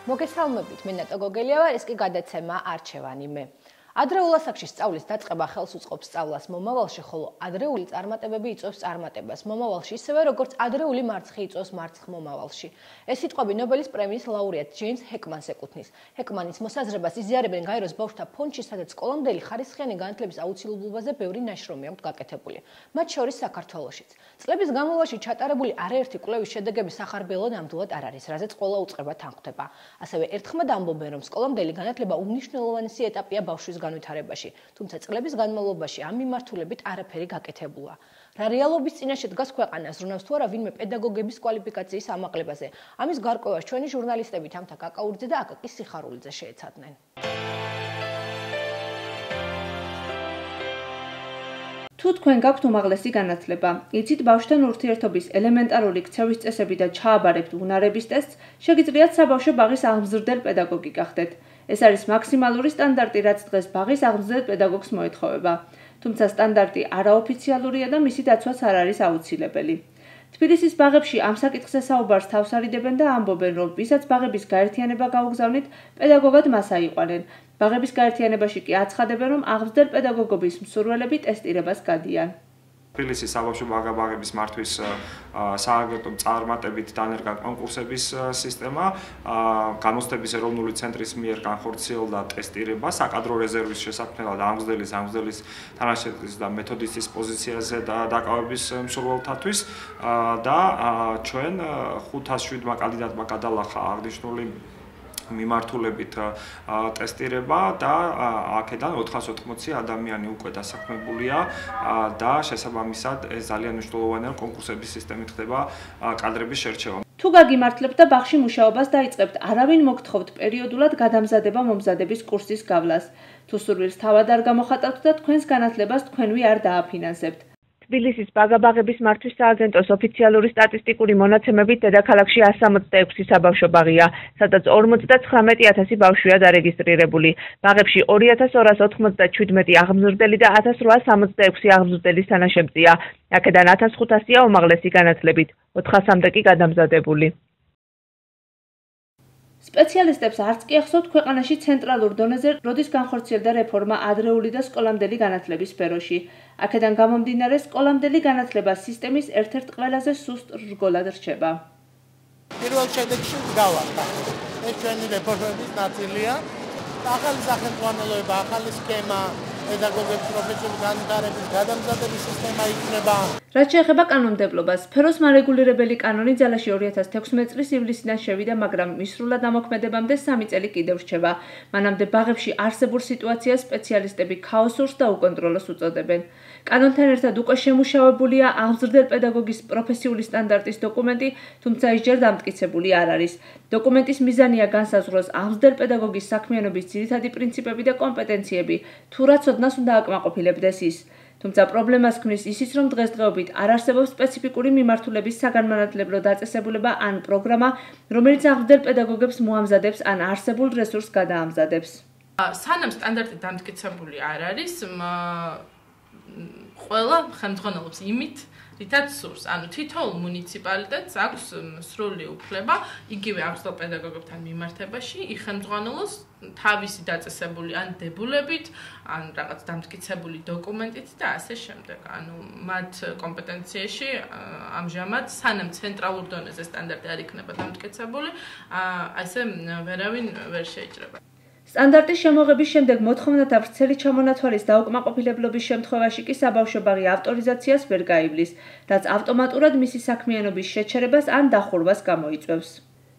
მოგესალმებით, მე ნატო გოგელია ვარ, ეს კი გადაცემა არჩევანი მე. ადრეულ ასაკში სწავლის დაწყება ხელს უწყობს სწავლას მომავალში, ხოლო ადრეული წარმატებები იწვევს წარმატებას მომავალში, ისევე როგორც ადრეული მარცხი იწვევს მარცხს მომავალში. ეს სიტყვები ნობელის პრემიის ლაურეატ ჯეიმს ჰეკმანს ეკუთვნის. ჰეკმანის მოსაზრებას იზიარებენ გაეროს ბავშვთა ფონდში, სადაც სკოლამდელი ხარისხიანი განათლების აუცილებლობაზე ბევრი ნაშრომი აქვს გაკეთებული, მათ შორის საქართველოშიც. წლების განმავლობაში ჩატარებული არაერთი კვლევის შედეგები სახარბელო ნამდვილად არ არის, რაზეც ყველა უწყება თანხმდება. ასევე ერთხმად ამბობენ, რომ სკოლამდელი განათლება უმნიშვნელოვანესი ეტაპია ბავშვის განვითარებაში, თუმცა წლების განმავლობაში ამ მიმართულებით არაფერი გაკეთებულა. რა რეალობის წინაშე დგას ქვეყანა, ზრუნავს თუ არა ვინმე პედაგოგების კვალიფიკაციის ამაღლებაზე. ამის გარკვევას ჩვენი ჟურნალისტები თამთა კაკაურიძე და აკაკი სიხარულიძე შეეცადნენ. თუ თქვენ გაქვთ უმაღლესი განათლება, იცით ბავშვთან ურთიერთობის ელემენტარული ქცევის წესები და ჩააბარებთ უნარების ტესტს, შეგიძლიათ საბავშვო ბაღის აღმზრდელ პედაგოგი გახდეთ. ეს არის მაქსიმალური სტანდარტი, რაც დღეს ბაღის აღმზრდელ პედაგოგს მოეთხოვება. თუმცა სტანდარტი არაოფიციალურია და მისი დაცვაც არ არის აუცილებელი. თბილისის ბაღებში ამ საკითხზე საუბარს თავს არიდებენ და ამბობენ, რომ ვისაც ბაღების გაერთიანება გაუგზავნით, პედაგოგად მას აიყვანენ. ბაღების გაერთიანებაში კი აცხადებენ, რომ აღმზრდელ პედაგოგობის მსურველები ტესტირებას გადიან. თბილისის საბავშვო ბაღების მართვის სააგენტო წარმატებით დანერგა კონკურსების სისტემა, განმოსდების ეროვნული ცენტრის მიერ განხორციელდა ტესტირება საკადრო რეზერვის შესაქმნელად აღმზრდელის თანაშემწის და მეთოდისტის პოზიციაზე და დაკავების მსურველთათვის და ჩვენ 507 კანდიდატმა გადალახა აღნიშნული მიმართულებით ტესტირება და აქედან 480 ადამიანი უკვე დასაქმებულია და შესაბამისად ეს ძალიან მნიშვნელოვანია, რომ კონკურსების სისტემით ხდება კადრების შერჩევა. თუ გაგიმართლებთ და ბაღში მუშაობას დაიწყებთ, არავინ მოგთხოვთ პერიოდულად გადამზადება-მომზადების კურსის გავლას. თუ სურვილს თავად არ გამოხატავთ და თქვენს განათლებას თქვენვე არ დააფინანსებთ. თბილისის ბაღების მართვის სააგენტოს ოფიციალური სტატისტიკური მონაცემებით დედაქალაქში 166 საბავშვო ბაღია, სადაც 59,000 ბავშვია დარეგისტრირებული. ბაღებში 2297 აღმზრდელი და 1866 აღმზრდელის თანაშემწია. აქედან 1500-ია უმაღლესი განათლებით, 400-მდე კი გადამზადებული. სპეციალისტებს არც კი ახსოვთ ქვეყანაში ცენტრალურ დონეზე როდის განხორციელდა რეფორმა ადრეული და სკოლამდელი განათლების სფეროში. აქედან გამომდინარე, სკოლამდელი განათლება სისტემის ერთ-ერთ ყველაზე სუსტ რგოლად რჩება. პირველ შედეგში გავართ. ეს ჩვენი რეფორმების ნაწილია. ახალი სახელმძღვანელოება, ახალი სქემა, პედაგოგების პროფესიული განვითარების გადამზადების სისტემა იქნება. რაც შეეხება კანონმდებლობას, სფეროს მარეგულირებელი კანონი ძალაში 2016 წლის ივლისიდან შევიდა, მაგრამ მის სრულად ამოქმედებამდე 3 წელი კიდევ რჩება. მანამდე ბაღებში არსებულ სიტუაციას სპეციალისტები ქაოსურს და უკონტროლოს უწოდებენ. კანონთან ერთად უკვე შემუშავებულია აღმზრდელ პედაგოგის პროფესიული სტანდარტის დოკუმენტი, თუმცა ის ჯერ დამტკიცებული არ არის. დოკუმენტის მიზანია განსაზღვროს აღმზრდელ პედაგოგის საქმიანობის ძირითადი პრინციპები და კომპეტენციები, თუ რა ცოდნას უნდა აკმაყოფილებდეს ის. თუმცა პრობლემას ქმნის ისიც, რომ დღესდღეობით არ არსებობს სპეციფიკური მიმართულების საგანმანათლებლო დაწესებულება ან პროგრამა, რომელიც აღმზრდელ პედაგოგებს მოამზადებს ან არსებულ რესურსს გადაამზადებს. სანამ სტანდარტი დამტკიცებული არ არის, ყველა ხელმძღვანელობს იმით, რითაც სურს. ანუ თითოეულ მუნიციპალიტეტს აქვს სრული უფლება იგივე აღმზრდელ პედაგოგებთან მიმართებაში იხელმძღვანელოს თავისი დაწესებული ან დებულებით, ან რაღაც დამტკიცებული დოკუმენტით და ასე შემდეგ. ანუ მათ კომპეტენციაში ამჟამად სანამ ცენტრალურ დონეზე სტანდარტი არ იქნება დამტკიცებული, ასე ვერავინ ვერ შეიჭრება. სტანდარტის შემოღების შემდეგ მოთხოვნათა ვრცელი ჩამონათვალის დაუკმაყოფილებლობის შემთხვევაში კი საბავშვო ბაღი ავტორიზაციას ვერ გაივლის, რაც ავტომატურად მისი საქმიანობის შეჩერებას ან დახურვას გამოიწვევს.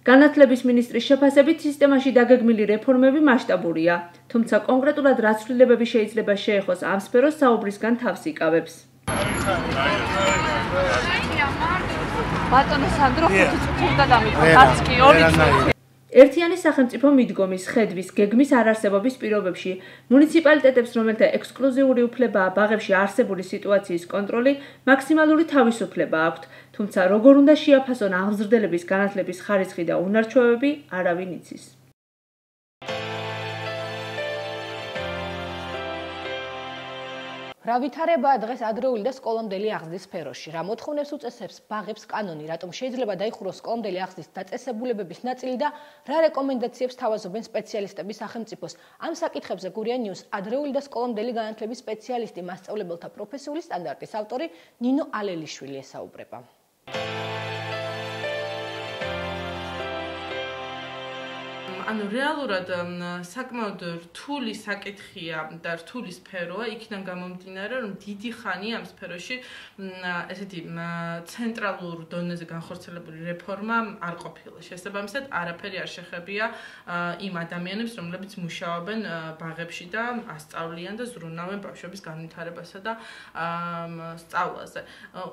განათლების მინისტრის შეფასებით სისტემაში დაგეგმილი რეფორმები მასშტაბურია, თუმცა კონკრეტულად რა ცვლილებები შეიძლება შეეხოს ამ სფეროს საუბრისგან თავს იკავებს. ბატონო სანდრო 5 წუთი უნდა დამიტყვა, არც კი 2 წუთი. ერთიანი სახელმწიფო მიდგომის, ხედვის, გეგმის არარსებობის პირობებში მუნიციპალიტეტებს, რომელთა ექსკლუზიური უფლებაა ბაღებში არსებული სიტუაციის კონტროლი, მაქსიმალური თავისუფლება აქვთ, თუმცა როგორ უნდა შეაფასონ აღმზრდელების განათლების ხარისხი და უნარჩვევები, არავინ იცის. რა ვითარებაა დღეს ადრეული და სკოლამდელი აღზრდის სფეროში? რა მოთხოვნებს უწესებს ბაღებს კანონი? რატომ შეიძლება დაიხუროს სკოლამდელი აღზრდის დაწესებულებების ნაწილი და რა რეკომენდაციებს თავაზობენ სპეციალისტები სახელმწიფოს? ამ საკითხებზე გურია ნიუს ადრეული და სკოლამდელი განათლების სპეციალისტი, მასწავლებელთა პროფესიული სტანდარტის ავტორი ნინო ალელიშვილი ესაუბრება. ანუ რეალურად საკმაოდ რთული საკითხია და რთული სფეროა, იქიდან გამომდინარე, რომ დიდი ხანი ამ სფეროში ესეთი ცენტრალურ დონეზე განხორციელებული რეფორმა არ ყოფილა. შესაბამისად, არაფერი არ შეხებია იმ ადამიანებს, რომლებიც მუშაობენ ბაღებში და ასწავლიან და ზრუნავენ ბავშვების განვითარებასა და სწავლაზე.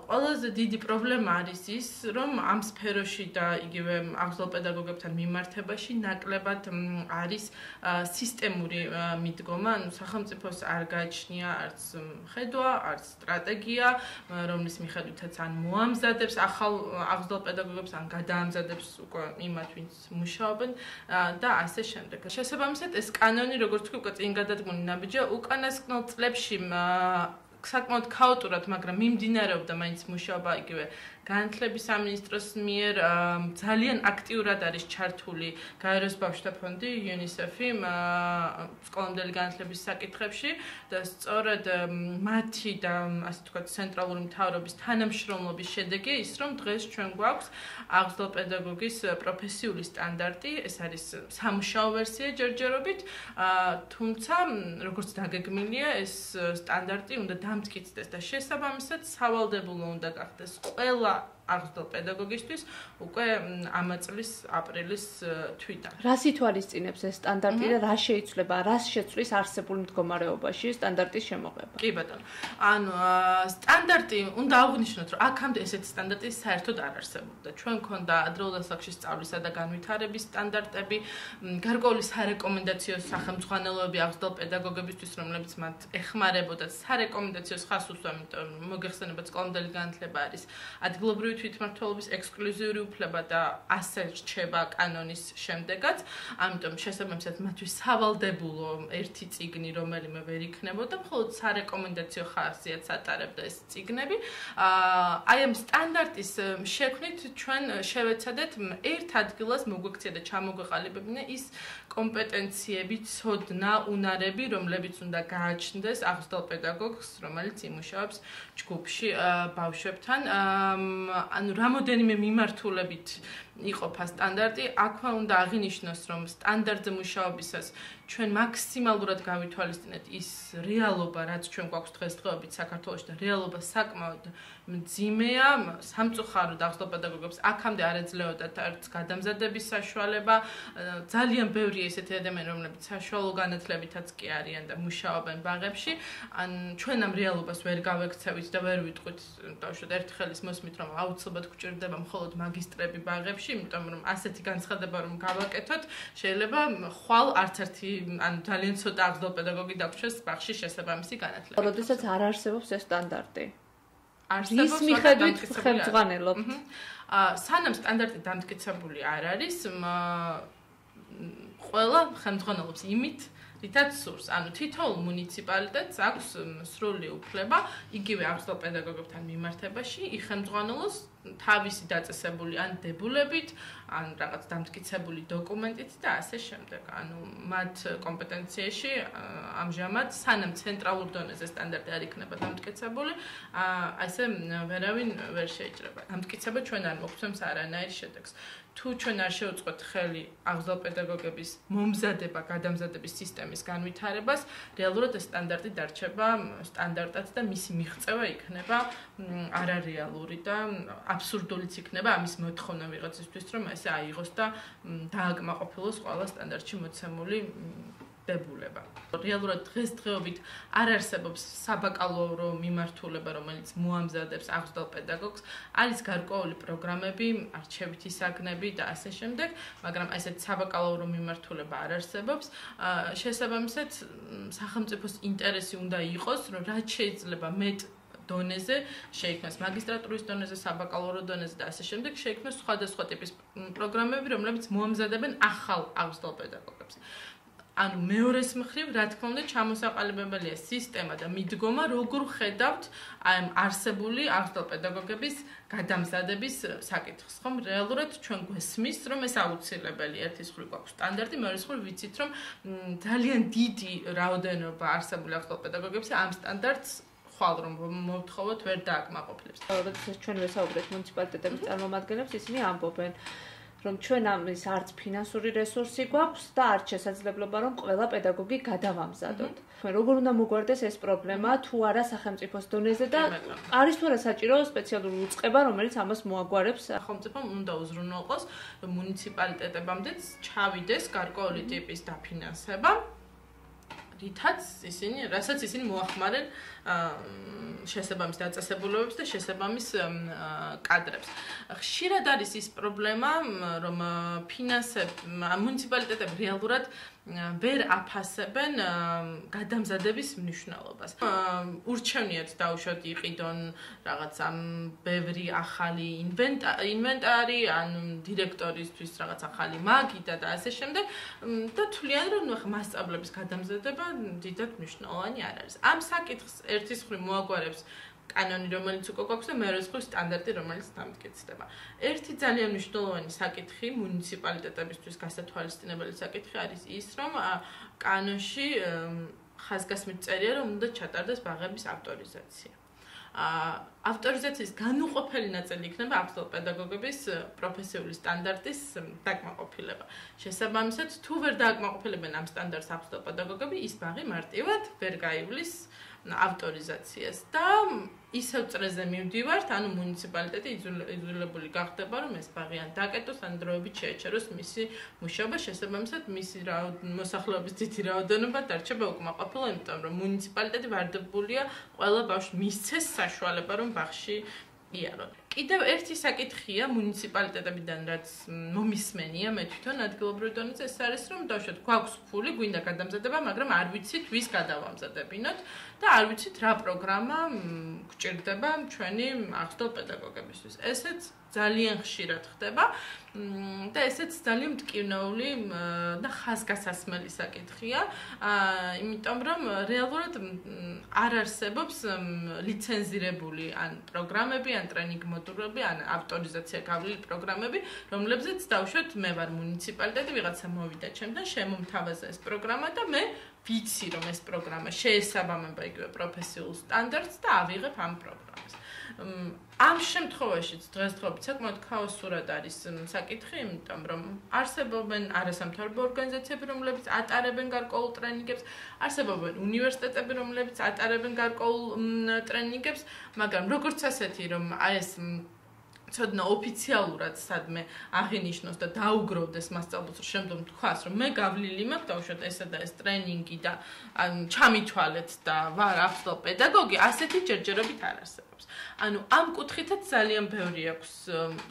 ყველაზე დიდი პრობლემა არის ის, რომ ამ სფეროში და იგივე აღზრდილ პედაგოგებთან მიმართებაში ნაკლებად არის სისტემური მიდგომა, ანუ სახელმწიფოს არ გააჩნია არც ხედვა, არც სტრატეგია, რომლის მიხედვითაც ან მოამზადებს ახალ აღზრდილ პედაგოგებს, ან გადაამზადებს უკვე იმათ, ვინც მუშაობენ და ასე შემდეგ. შესაბამისად, ეს კანონი, როგორც თქვი, უკვე წინ გადადგმული ნაბიჯია, უკანასკნელ წლებში საკმაოდ ქაოტურად, მაგრამ მიმდინარეობდა მაინც მუშაობა იგივე განათლების სამინისტროს მიერ ძალიან აქტიურად არის ჩართული გაეროს ბავშვთა ფონდი UNICEF-ი სკოლამდელი განათლების საკითხებში და სწორედ მათი და ასე ვთქვათ ცენტრალური მთავრობის თანამშრომლობის შედეგია ის, რომ დღეს ჩვენ გვაქვს აღზრდილ პედაგოგის პროფესიული სტანდარტი, ეს არის სამუშაო ვერსია ჯერჯერობით, თუმცა როგორც დაგეგმილია ეს სტანდარტი უნდა დამტკიცდეს და შესაბამისად სავალდებულო უნდა გახდეს ყველა აღზრდილ პედაგოგისთვის უკვე ამ წლის აპრილის თვიდან. რას ითვალისწინებს ეს სტანდარტი და რა შეიცვლება, რას შეცვლის არსებულ მდგომარეობაში სტანდარტის შემოღება? კი ბატონო. ანუ სტანდარტი უნდა აღვნიშნოთ, რომ აქამდე ესეთი სტანდარტი საერთოდ არ არსებობდა. ჩვენ გქონდა ადრეულ ასაკში სწავლისა და განვითარების სტანდარტები, გარკვეული სარეკომენდაციო სახელმძღვანელოები აღზრდილ პედაგოგებისთვის, რომლებიც მათ ეხმარებოდათ სარეკომენდაციო ხაზს უსვამენ, იმიტომ რომ მოგეხსენებათ სკოლამდელი განათლება არის ადგილობრივი თვითმმართველობის ექსკლუზიური უფლება და ასე რჩება კანონის შემდეგაც. ამიტომ შესაბამისად მათთვის სავალდებულო ერთი წიგნი რომელიმე ვერ იქნებოდა, მხოლოდ სარეკომენდაციო ხასიათს ატარებდა ეს წიგნები. აი ამ სტანდარტის შექმნით ჩვენ შევეცადეთ ერთ ადგილას მოგვექცია და ჩამოგვეყალიბებინა ის კომპეტენციები, ცოდნა, უნარები, რომლებიც უნდა გააჩნდეს აღზრდილ პედაგოგს, რომელიც იმუშავებს ჯგუფში ბავშვებთან. ანუ რამოდენიმე მიმართულებით იყოფა სტანდარტი, აქვე უნდა აღინიშნოს, რომ სტანდარტზე მუშაობისას ჩვენ მაქსიმალურად გავითვალისწინეთ ის რეალობა, რაც ჩვენ გვაქვს დღესდღეობით საქართველოში და რეალობა საკმაოდ მძიმეა, სამწუხაროდ აღზრდილ პედაგოგებს აქამდე არ ეძლეოდათ არც გადამზადების საშუალება, ძალიან ბევრია ესეთი ადამიანები, რომლებიც საშუალო განათლებითაც კი არიან და მუშაობენ ბაღებში, ან ჩვენ ამ რეალობას ვერ გავექცევით და ვერ ვიტყვით, დავუშვათ ერთი ხელის მოსმით, რომ აუცილებლად გვჭირდება მხოლოდ მაგისტრები ბაღებში, იმიტომ რომ ასეთი განცხადება რომ გავაკეთოთ, შეიძლება ხვალ არც ერთი ან ძალიან ცოტა აღზრდილ პედაგოგი დაგვრჩეს ბაღში შესაბამისი განათლებით. როდესაც არ არსებობს ეს სტანდარტი. არსებობს ის მიხედვით ხელმძღვანელობთ. სანამ სტანდარტი დამტკიცებული არ არის, ყველა ხელმძღვანელობს იმით, რითაც სურს. ანუ თითოეულ მუნიციპალიტეტს აქვს სრული უფლება იგივე აღზრდილ პედაგოგებთან მიმართებაში იხელმძღვანელოს თავისი დაწესებული ან დებულებით, ან რაღაც დამტკიცებული დოკუმენტით და ასე შემდეგ. ანუ მათ კომპეტენციაში ამჟამად სანამ ცენტრალურ დონეზე სტანდარტი არ იქნება დამტკიცებული, ასე ვერავინ ვერ შეიჭრება. დამტკიცება ჩვენ არ მოგვცემს არანაირ შედეგს. თუ ჩვენ არ შევუწყოთ ხელი აღზრდილ პედაგოგების მომზადება, გადამზადების სისტემის განვითარებას, რეალურად ეს სტანდარტი დარჩება სტანდარტად და მისი მიღწევა იქნება არარეალური და აბსურდულიც იქნება ამის მოთხოვნა ვიღაცისთვის, რომ ესე აიღოს და დააკმაყოფილოს ყველა სტანდარტში მოცემული დებულება. რეალურად დღესდღეობით არ არსებობს საბაკალავრო მიმართულება, რომელიც მოამზადებს აღზრდილ პედაგოგს, არის გარკვეული პროგრამები, არჩევითი საგნები და ასე შემდეგ, მაგრამ ესეთ საბაკალავრო მიმართულება არ არსებობს. შესაბამისად, სახელმწიფოს ინტერესი უნდა იყოს, რომ რაც შეიძლება მეტ დონეზე შეიქმნას მაგისტრატურის დონეზე, საბაკალავრო დონეზე და ასე შემდეგ შეიქმნას სხვადასხვა ტიპის პროგრამები, რომლებიც მოამზადებენ ახალ აღზრდილ პედაგოგებს. ანუ მეორეს მხრივ, რა თქმა უნდა, ჩამოსაყალიბებელია სისტემა და მიდგომა, როგორ ხედავთ აი ამ არსებული აღზრდილი პედაგოგების გადამზადების საკითხს, ხომ? რეალურად ჩვენ გვესმის, რომ ეს აუცილებელი ერთის მხრივ გვაქვს სტანდარტი, მეორეს მხრივ ვიცით, რომ ძალიან დიდი რაოდენობა არსებული აღზრდილი პედაგოგების ამ სტანდარტს ხვალ რომ მოვთხოვოთ ვერ დააკმაყოფილებს. როდესაც ჩვენ ვესაუბრეთ მუნიციპალიტეტების წარმომადგენლებს, ისინი ამბობენ რომ ჩვენ ამის არც ფინანსური რესურსი გვაქვს და არც შესაძლებლობა რომ ყველა პედაგოგი გადავამზადოთ. ჩვენ როგორ უნდა მოგვარდეს ეს პრობლემა თუ არა სახელმწიფოს დონეზე და არის თუ არა საჭირო სპეციალური უწყება რომელიც ამას მოაგვარებს? სახელმწიფომ უნდა უზრუნველყოს მუნიციპალიტეტებამდეც ჩავიდეს გარკვეული ტიპის დაფინანსება. რასაც ისინი მოახმარენ შესაბამის დაწესებულებებს და შესაბამის კადრებს. ხშირად არის ის პრობლემა, რომ მუნიციპალიტეტები რეალურად ვერ აფასებენ გადამზადების მნიშვნელობას. ურჩევნიათ დაუშვათ იყიდონ რაღაც ამ ბევრი ახალი ინვენტარი, ან დირექტორისთვის რაღაც ახალი მაგიდა და ასე შემდეგ და თვლიან რომ მასწავლებლების გადამზადება დიდად მნიშვნელოვანი არ არის. ამ საკითხს ერთის მხრივ მოაგვარებს კანონი, რომელიც უკვე გვაქვს და მეორეს მხრივ სტანდარტი, რომელიც დამტკიცდება. ერთი ძალიან მნიშვნელოვანი საკითხი მუნიციპალიტეტებისთვის გასათვალისწინებელი საკითხი არის ის, რომ კანონში ხაზგასმით წერია, რომ უნდა ჩატარდეს ბაღების ავტორიზაცია. ავტორიზაციის განუყოფელი ნაწილი იქნება აღზრდილი პედაგოგების პროფესიული სტანდარტის დაკმაყოფილება. შესაბამისად, თუ ვერ დააკმაყოფილებენ ამ სტანდარტს აღზრდილი პედაგოგები, ის ბაღი მარტივად ვერ გაივლის ავტორიზაციას და ისევ წრეზე მივდივართ, ანუ მუნიციპალიტეტი იძულებული გახდება, რომ ეს ბაღი ან დაკეტოს, ან დროებით შეეჩეროს მისი მუშაობა, შესაბამისად, მისი მოსახლეობის დიდი რაოდენობა დარჩება უკმაყოფილო, იმიტომ რომ მუნიციპალიტეტი ვარდებულია ყველა ბავშვს მისცეს საშუალება, რომ ბაღში იარონ. კიდევ ერთი საკითხია მუნიციპალიტეტებიდან, რაც მომისმენია მე თვითონ ადგილობრივ დონეზე, ეს არის, რომ დავუშვათ, გვაქვს ფული, გვინდა გადამზადება, მაგრამ არ ვიცით, ვის გადავამზადებინოთ და არ ვიცით, რა პროგრამა გვჭირდება ჩვენი აღზრდილი პედაგოგებისთვის. ესეც ძალიან ხშირად ხდება და ესეც ძალიან მტკივნეული და ხაზგასასმელი საკითხია, იმიტომ რომ რეალურად არ არსებობს ლიცენზირებული ან პროგრამები, ან ტრენინგ მოდულები, ან ავტორიზაცია გავლილი პროგრამები, რომლებზეც დავუშვათ, მე ვარ მუნიციპალიტეტი, ვიღაცა მოვიდა ჩემთან, შემომთავაზა ეს პროგრამა და მე ვიცი, რომ ეს პროგრამა შეესაბამება იგივე პროფესიულ სტანდარტს და ავიღებ ამ პროგრამას. ამ შემთხვევაშიც დღესდღეობით საკმაოდ ქაოსურად არის საკითხი, იმიტომ რომ არსებობენ არასამთავრობო ორგანიზაციები, რომლებიც ატარებენ გარკვეულ ტრენინგებს, არსებობენ უნივერსიტეტები, რომლებიც ატარებენ გარკვეულ ტრენინგებს, მაგრამ როგორც ასეთი, რომ აი ეს ცოდნა ოფიციალურად სადმე აღინიშნოს და დაუგროვდეს მასწავლებელს, რომ შემდგომ თქვას, რომ მე გავლილი მაქვს, დავუშვათ ესა და ეს ტრენინგი და ჩამითვალეთ და ვარ აღზრდილი პედაგოგი, ასეთი ჯერჯერობით არ არსებობს. ანუ ამ კუთხითაც ძალიან ბევრი აქვს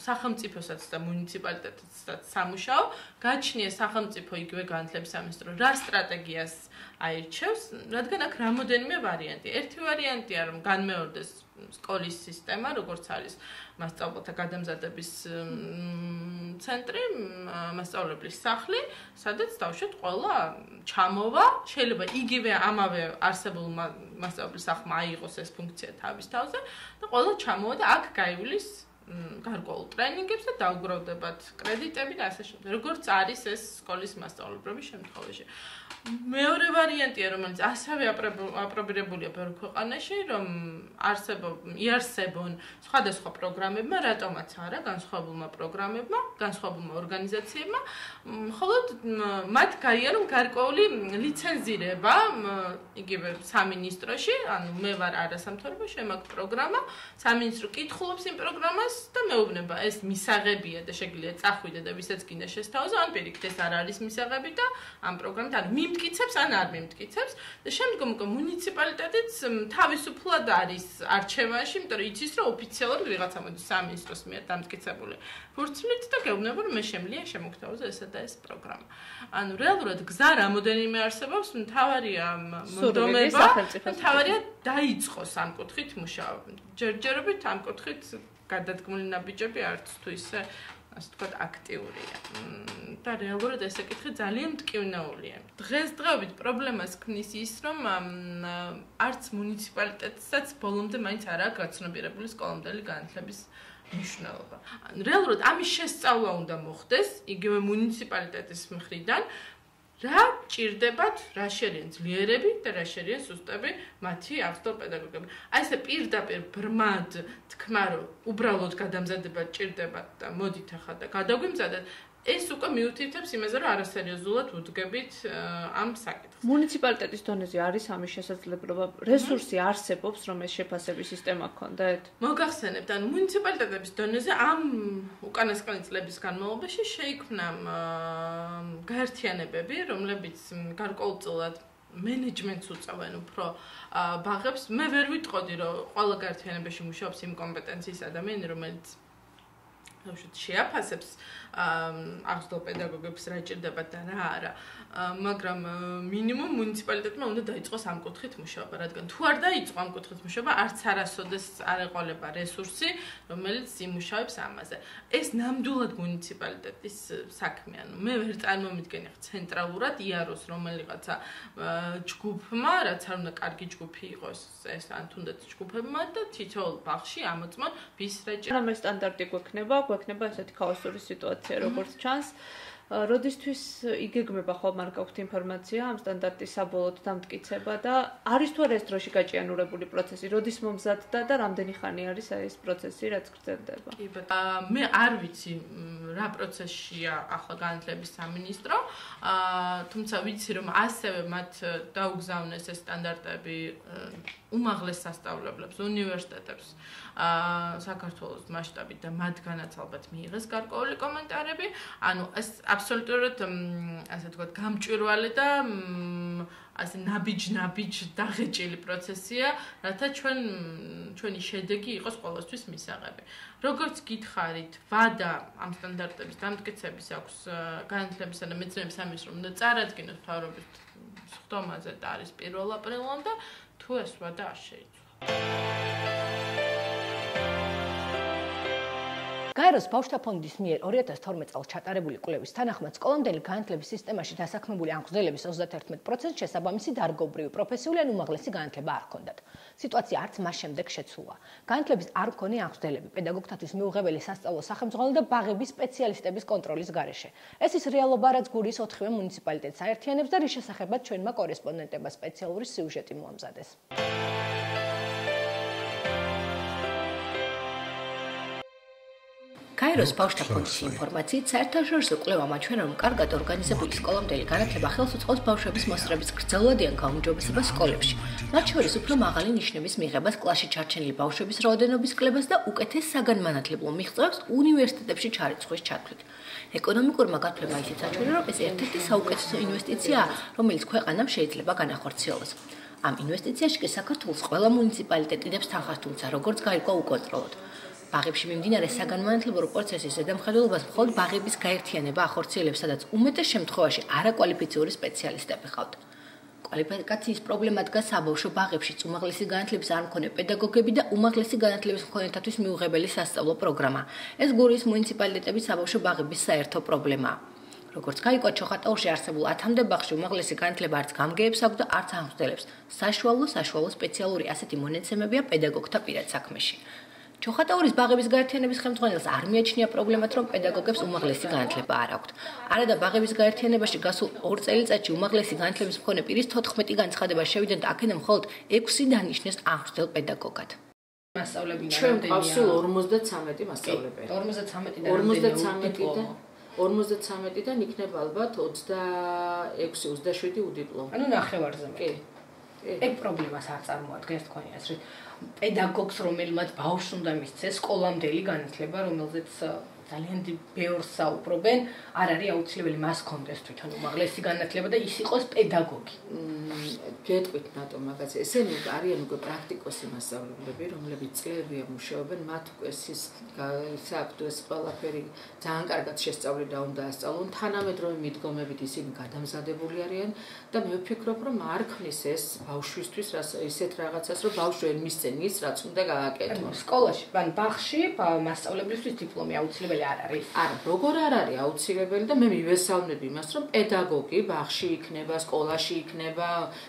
სახელმწიფოსაც და მუნიციპალიტეტსაც სამუშაო. გაჩნია სახელმწიფო იგივე განათლების სამინისტრო რა სტრატეგიას აირჩევს, რადგან აქ რამოდენიმე ვარიანტია. ერთი ვარიანტია, რომ განმეორდეს სკოლის სისტემა, როგორც არის მასწავლებლთა გადამზადების ცენტრი, მასწავლებლის სახლი, სადაც დავუშვათ ყველა ჩამოვა, შეიძლება იგივე ამავე არსებულ მასწავლებლის სახლმა აიღოს ეს ფუნქცია თავის თავზე და ყველა ჩამოვა და აქ გაივლის გარკვეულ ტრენინგებს და დაუგროვდებათ კრედიტები და ასე შემდეგ. როგორც არის ეს სკოლის მასწავლებლების შემთხვევაში. მეორე ვარიანტია, რომელიც ასევე აპრობირებულია ბევრ ქვეყანაში, რომ იარსებონ სხვადასხვა პროგრამებმა, რატომაც არა, განსხვავებულმა პროგრამებმა, განსხვავებულმა ორგანიზაციებმა, მხოლოდ მათ გაიარონ გარკვეული ლიცენზირება, იგივე სამინისტროში, ანუ მე ვარ არასამთავრობო, შემაქვს პროგრამა, სამინისტრო კითხულობს იმ პროგრამას და მეუბნება, ეს მისაღებია და შეგვიძლია წახვიდე და ვისაც გინდა შესთავაზო, ან პირიქით ეს არ არის მისაღები და ამ პროგრამით არ მიმტკიცებს ან არ მიმტკიცებს და შემდგომ მუნიციპალიტეტიც თავისუფლად არის არჩევანში, იმიტომ რომ იცის, რომ ოფიციალურად ვიღაცა მოდის სამინისტროს მიერ დამტკიცებული ფურცლით და გეუბნება, რომ მე შემიძლია შემოგთავაზო ესა და ეს პროგრამა. ანუ რეალურად გზა რამოდენიმე არსებობს, მთავარია მონდომება, მთავარია დაიწყოს ამ კუთხით მუშაობა. ჯერჯერობით ამ კუთხით გადადგმული ნაბიჯები არც თუ ისე ასე ვთქვათ, აქტიურია. და რეალურად ეს საკითხი ძალიან მტკივნეულია. დღესდღეობით პრობლემას ქმნის ის, რომ არც მუნიციპალიტეტსაც ბოლომდე მაინც არ აქვს გაცნობიერებული სკოლამდელი განათლების მნიშვნელობა. რეალურად ამის შესწავლა უნდა მოხდეს იგივე მუნიციპალიტეტის მხრიდან, რა ჭირდებათ, რა შერიან ძლიერები და რა შერიან სუსტები მათი აღზრდელ პედაგოგები. აი ესე პირდაპირ ბრმად თქმა, რომ უბრალოდ გადამზადება ჭირდებათ და მოდით ახლა და გადაგვიმზადეთ, ეს უკვე მიუთითებს იმაზე, რომ არასერიოზულად ვუდგებით ამ საკითხს. მუნიციპალიტეტის დონეზე არის ამის შესაძლებლობა, რესურსი არსებობს, რომ ეს შეფასების სისტემა გქონდეთ? მოგახსენებთ, ანუ მუნიციპალიტეტების დონეზე ამ უკანასკნელი წლების განმავლობაში შეიქმნა გაერთიანებები, რომლებიც გარკვეულწილად მენეჯმენტს უწევენ უფრო ბაღებს. მე ვერ ვიტყოდი, რომ ყველა გაერთიანებაში მუშაობს იმ კომპეტენციის ადამიანი, რომელიც შეაფასებს აღზრდელ პედაგოგებს რა ჭირდებათ და რა არა, მაგრამ მინიმუმ მუნიციპალიტეტმა უნდა დაიწყოს ამ კუთხით მუშაობა, რადგან თუ არ დაიწყო ამ კუთხით მუშაობა, არც არასოდეს არ ეყოლება რესურსი, რომელიც იმუშავებს ამაზე. ეს ნამდვილად მუნიციპალიტეტის საქმეა. მე ვერ წარმომიდგენი ცენტრალურად იაროს რომელიღაცა ჯგუფმა, რაც არ უნდა კარგი ჯგუფი იყოს, ეს ან თუნდაც ჯგუფებმა და თითოეულ ბაღში ამოწმონ ვის რა ჭირდება. რამე სტანდარტი გვექნება ესეთი ქაოსური სიტუაცია, როგორც ჩანს. როდისთვის იგეგმება ხომ არ გაქვთ ინფორმაცია ამ სტანდარტის საბოლოოდ დამტკიცება და არის თუ არა ეს დროში გაჭიანურებული პროცესი, როდის მომზადდა და რამდენი ხანი არის ეს პროცესი, რაც გრძელდება? კი ბატონო, მე არ ვიცი რა პროცესშია ახლა განათლების სამინისტრო, თუმცა ვიცი რომ ასევე მათ დაუგზავნეს ეს სტანდარტები უმაღლეს სასწავლებლებს, უნივერსიტეტებს საქართველოს მასშტაბით და მათგანაც ალბათ მიიღეს გარკვეული კომენტარები. ანუ ეს აბსოლუტურად ასე ვთქვათ, გამჭვირვალე და ასე ნაბიჯ დაღეჭილი პროცესია, რათა ჩვენი შედეგი იყოს ყოველთვის მისაღები. როგორც გითხარით, ვადა ამ სტანდარტების დამტკიცების აქვს განათლებისა და მეცნიერების სამინისტრომ უნდა წარადგინოს მთავრობის სხდომაზე და არის 1 აპრილამდე, თუ ეს ვადა არ შეიცვალა. გაეროს ბავშვთა ფონდის მიერ 2012 წელს ჩატარებული კვლევის თანახმად სკოლამდელი განათლების სისტემაში დასაქმებული ამღრგდელების 31% შესაბამისი დარგობრივი, პროფესიული ან უმაღლესი განათლება არ ჰქონდათ. სიტუაცია არც მას შემდეგ შეცვლა. განათლების არ მქონე ამღრგდელები პედაგოგთათვის მიუღებელი სასწავლო სახელმძღვანელო და ბაღების სპეციალისტების კონტროლის გარეშე. ეს ის რეალობა, რაც გურიის 4-ვე მუნიციპალიტეტს აერთიანებს და რის შესახებაც ჩვენმა კორესპონდენტებმა სპეციალური სიუჟეტი მოამზადეს. გაეროს ბავშვთა ფონდის ინფორმაციით, საერთაშორისო კვლევამ აჩვენა, რომ კარგად ორგანიზებული სკოლამდელი განათლება ხელს უწყობს ბავშვების მოსწრების გრძელვადიან გაუმჯობესებას სკოლებში, მათ შორის უფრო მაღალი ნიშნების მიღებას, კლასში ჩარჩენილი ბავშვების რაოდენობის კლებას და უკეთეს საგანმანათლებლო მიღწევებს უნივერსიტეტებში ჩარიცხვის ჩათვლით. ეკონომიკურმა გათვლებმა ისიც აჩვენა, რომ ეს ერთ-ერთი საუკეთესო ინვესტიციაა, რომელიც ქვეყანამ შეიძლება განახორციელოს. ამ ინვესტიციაში კი საქართველოს ყველა მუნიციპალიტეტი დებს თანხას, თუმცა როგორც გაირკვა უკონტროლოდ. ბაღებში მიმდინარე საგანმანათლებლო პროცესის ზედამხედველობას მხოლოდ ბაღების გაერთიანება ახორციელებს, სადაც უმეტეს შემთხვევაში არაკვალიფიციური სპეციალისტები ყავთ. კვალიფიკაციის პრობლემა დგას საბავშვო ბაღებში, უმაღლესი განათლების არ მქონე პედაგოგები და უმაღლესი განათლების მქონეთათვის მიუღებელი სასწავლო პროგრამა. ეს გურიის მუნიციპალიტეტების საბავშვო ბაღების საერთო პრობლემაა. როგორც გაირკვა, ჩოხატაურში არსებულ 10-მდე ბაღში უმაღლესი განათლება არც გამგეებს აქვს და არც ამღრგდელებს. საშუალო სპეციალური ასეთი მონაცემებია პედაგოგთა პირად საქმეში. ჩოხატაურის ბაღების გაერთიანების ხელმძღვანელს არ მიაჩნია პრობლემად, რომ პედაგოგებს უმაღლესი განათლება არ აქვთ. არადა ბაღების გაერთიანებაში გასულ 2 წელიწადში უმაღლესი განათლების მქონე პირის 14 განცხადება შევიდა და აქედან მხოლოდ 6 დანიშნეს ამღრგდელ პედაგოგად. მასწავლებელი ჩვენ ყავსულ 53 მასწავლებელი. 53-დან იქნება ალბათ 26-27 უდიპლომო. ანუ ნახევარზე მეტი. ეგ პრობლემას არ წარმოადგენს თქვენი აზრით. პედაგოგს, რომელმაც ბავშვს უნდა მისცეს სკოლამდელი განათლება, რომელზეც ძალიან ბევრს საუბრობენ, არ არის აუცილებელი მას ჰქონდეს თვითონ უმაღლესი განათლება და ის იყოს პედაგოგი. გეტყვით ნატო მაგაზე. ესენი არიან უკვე პრაქტიკოსი მასწავლებლები, რომლებიც წლებია მუშაობენ, მათ უკვე საქვთ ეს ყველაფერი ძალიან კარგად შესწავლილი და უნდა ასწავლონ. თანამედროვე მიდგომებით ისინი გადამზადებული არიან და მე ვფიქრობ, რომ არ ქმნის ეს ბავშვისთვის ისეთ რაღაცას, რომ ბავშვი ვერ მისცენ ის, რაც უნდა გააკეთოს. სკოლაში, ან ბაღში მასწავლებლისთვის დიპლომი აუცილებელი. აუცილებელი არ არის. არა, როგორ არ არის აუცილებელი და მე მივესალმები იმას, რომ პედაგოგი ბაღში იქნება, სკოლაში იქნება,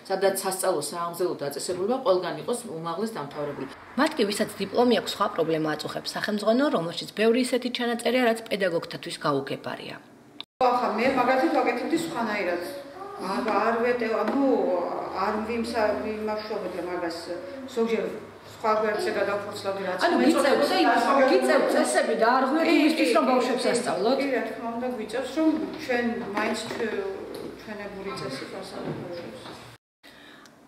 სადაც სასწავლო საამზელო დაწესებულება ყველგან იყოს უმაღლეს დამთავრებული. მათ კი ვისაც დიპლომი აქვს, სხვა პრობლემა აწუხებს სახელმძღვანელო, რომელშიც ბევრი ისეთი ჩანაწერია, რაც პედაგოგთათვის გაუგებარია. ახლა მე მაგათი ვაკეთებდი სხვანაირად. არ ვეტევ, არ ვიმუშავებდი მაგას ზოგჯერ სხვა გვერდზე გადავფურცლავდი რაც მეწოდებოდა იმას, რომ გიწევთ წესები და არ ღვიეთ იმისთვის, რომ ბავშვებს ასწავლოთ. კი, რა თქმა უნდა, გვიწევს, რომ ჩვენ მაინც ჩვენებული წესი ვასწავლოთ ბავშვებს.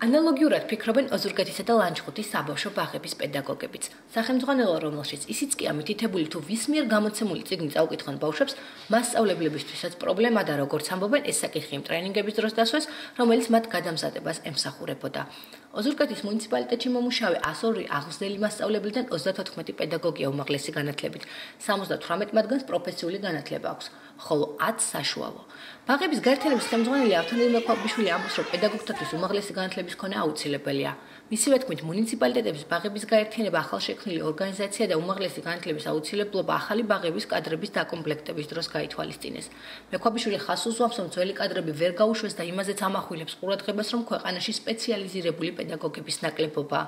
ანალოგიურად ფიქრობენ ოზურგეთისა და ლანჩხუთის საბავშვო ბაღების პედაგოგებიც. სახელმძღვანელო, რომელშიც ისიც კი ამითითებული თუ ვის მიერ გამოცემული წიგნი წაუკითხონ ბავშვებს, მასწავლებლებისთვისაც პრობლემა და როგორც ამბობენ, ეს საკითხი იმ ტრენინგების დროს დასვეს, რომელიც მათ გადამზადებას ემსახურებოდა. ოზურგეთის მუნიციპალიტეტში მომუშავე 102 აღმზრდელი მასწავლებელიდან 34 პედაგოგია უმაღლესი განათლებით, 78 მათგანს პროფესიული განათლება აქვს, ხოლო 10 საშუალო. ბაღების გაერთიანების ხელმძღვანელი ავთანდილ მექვაბიშვილი ამბობს, რომ პედაგოგთათვის უმაღლესი განათლების მქონე აუცილებელია. მისივე თქმით, მუნიციპალიტეტების ბაღების გაერთიანება ახალშექმნილი ორგანიზაცია და უმაღლესი განათლების აუცილებლობა ახალი ბაღების კადრების დაკომპლექტების დროს გაითვალისწინეს. მექვაბიშვილი ხაზს უსვამს, რომ ძველი კადრები ვერ გაუშვეს და იმაზეც ამახვილებს ყურადღებას, რომ ქვეყანაში სპეციალიზირებული პედაგოგების ნაკლებობაა.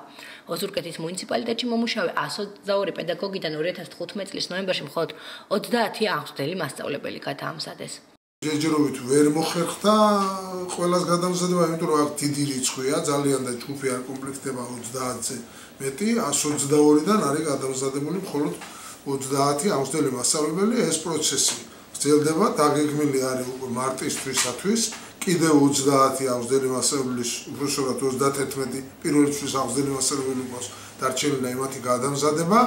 ოზურგეთის მუნიციპალიტეტში მომუშავე 122 პედაგოგიდან 2015 წლის ნოემბერში მხოლოდ 30 აღმზრდელი მასწავლებელი გადაამზადეს. ჯერჯერობით ვერ მოხერხდა ყველას გადამზადება, იმიტომ რომ აქ დიდი რიცხვია, ძალიან და ჯგუფი არ კომპლექტდება 30-ზე მეტი, 122-დან არის გადამზადებული მხოლოდ 30 აღმზრდელი მასწავლებელი. ეს პროცესი გრძელდება, დაგეგმილი არის უკვე მარტისთვისათვის. კიდევ 30 აღმზრდელი მასწავლებლის, უბრალოდ 31 პირველი თვის აღმზრდელი მასწავლებელი გვაქვს დარჩენილი და იმათი გადამზადება.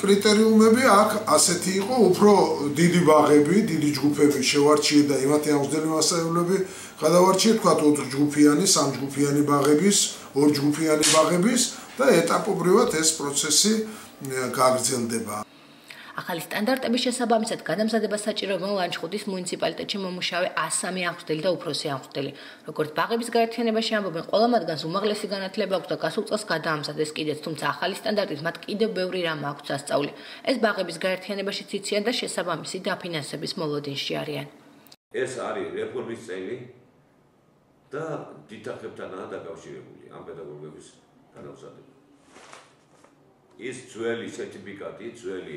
კრიტერიუმები აქ ასეთი იყო, უფრო დიდი ბაღები, დიდი ჯგუფები შევარჩიეთ და იმათი აღმზრდელი მასწავლებლები გადავარჩიეთ, თქვა 4 ჯგუფიანი, 3 ჯგუფიანი ბაღების, 2 ჯგუფიანი ბაღების და ეტაპობრივად ეს პროცესი გაგრძელდება. ახალი სტანდარტების შესაბამისად გადამზადება საჭიროა ლანჩხუთის მუნიციპალიტეტში მომუშავე 103 აღმზრდელი და უფროსი აღმზრდელი. როგორც ბაღების გაერთიანებაში ამბობენ, ყველა მათგანს უმაღლესი განათლება აქვს და გასულ წელს გადაამზადეს კიდეც, თუმცა ახალი სტანდარტით მათ კიდევ ბევრი რამ აქვს ასწავლი. ეს ბაღების გაერთიანებაში ციციან და შესაბამისი დაფინანსების მოლოდინში არიან. ეს არის რეფორმის წელი და დიდახებთანაა დაკავშირებული ამ პედაგოგების გადამზადება. ის ძველი სერტიფიკატი, ძველი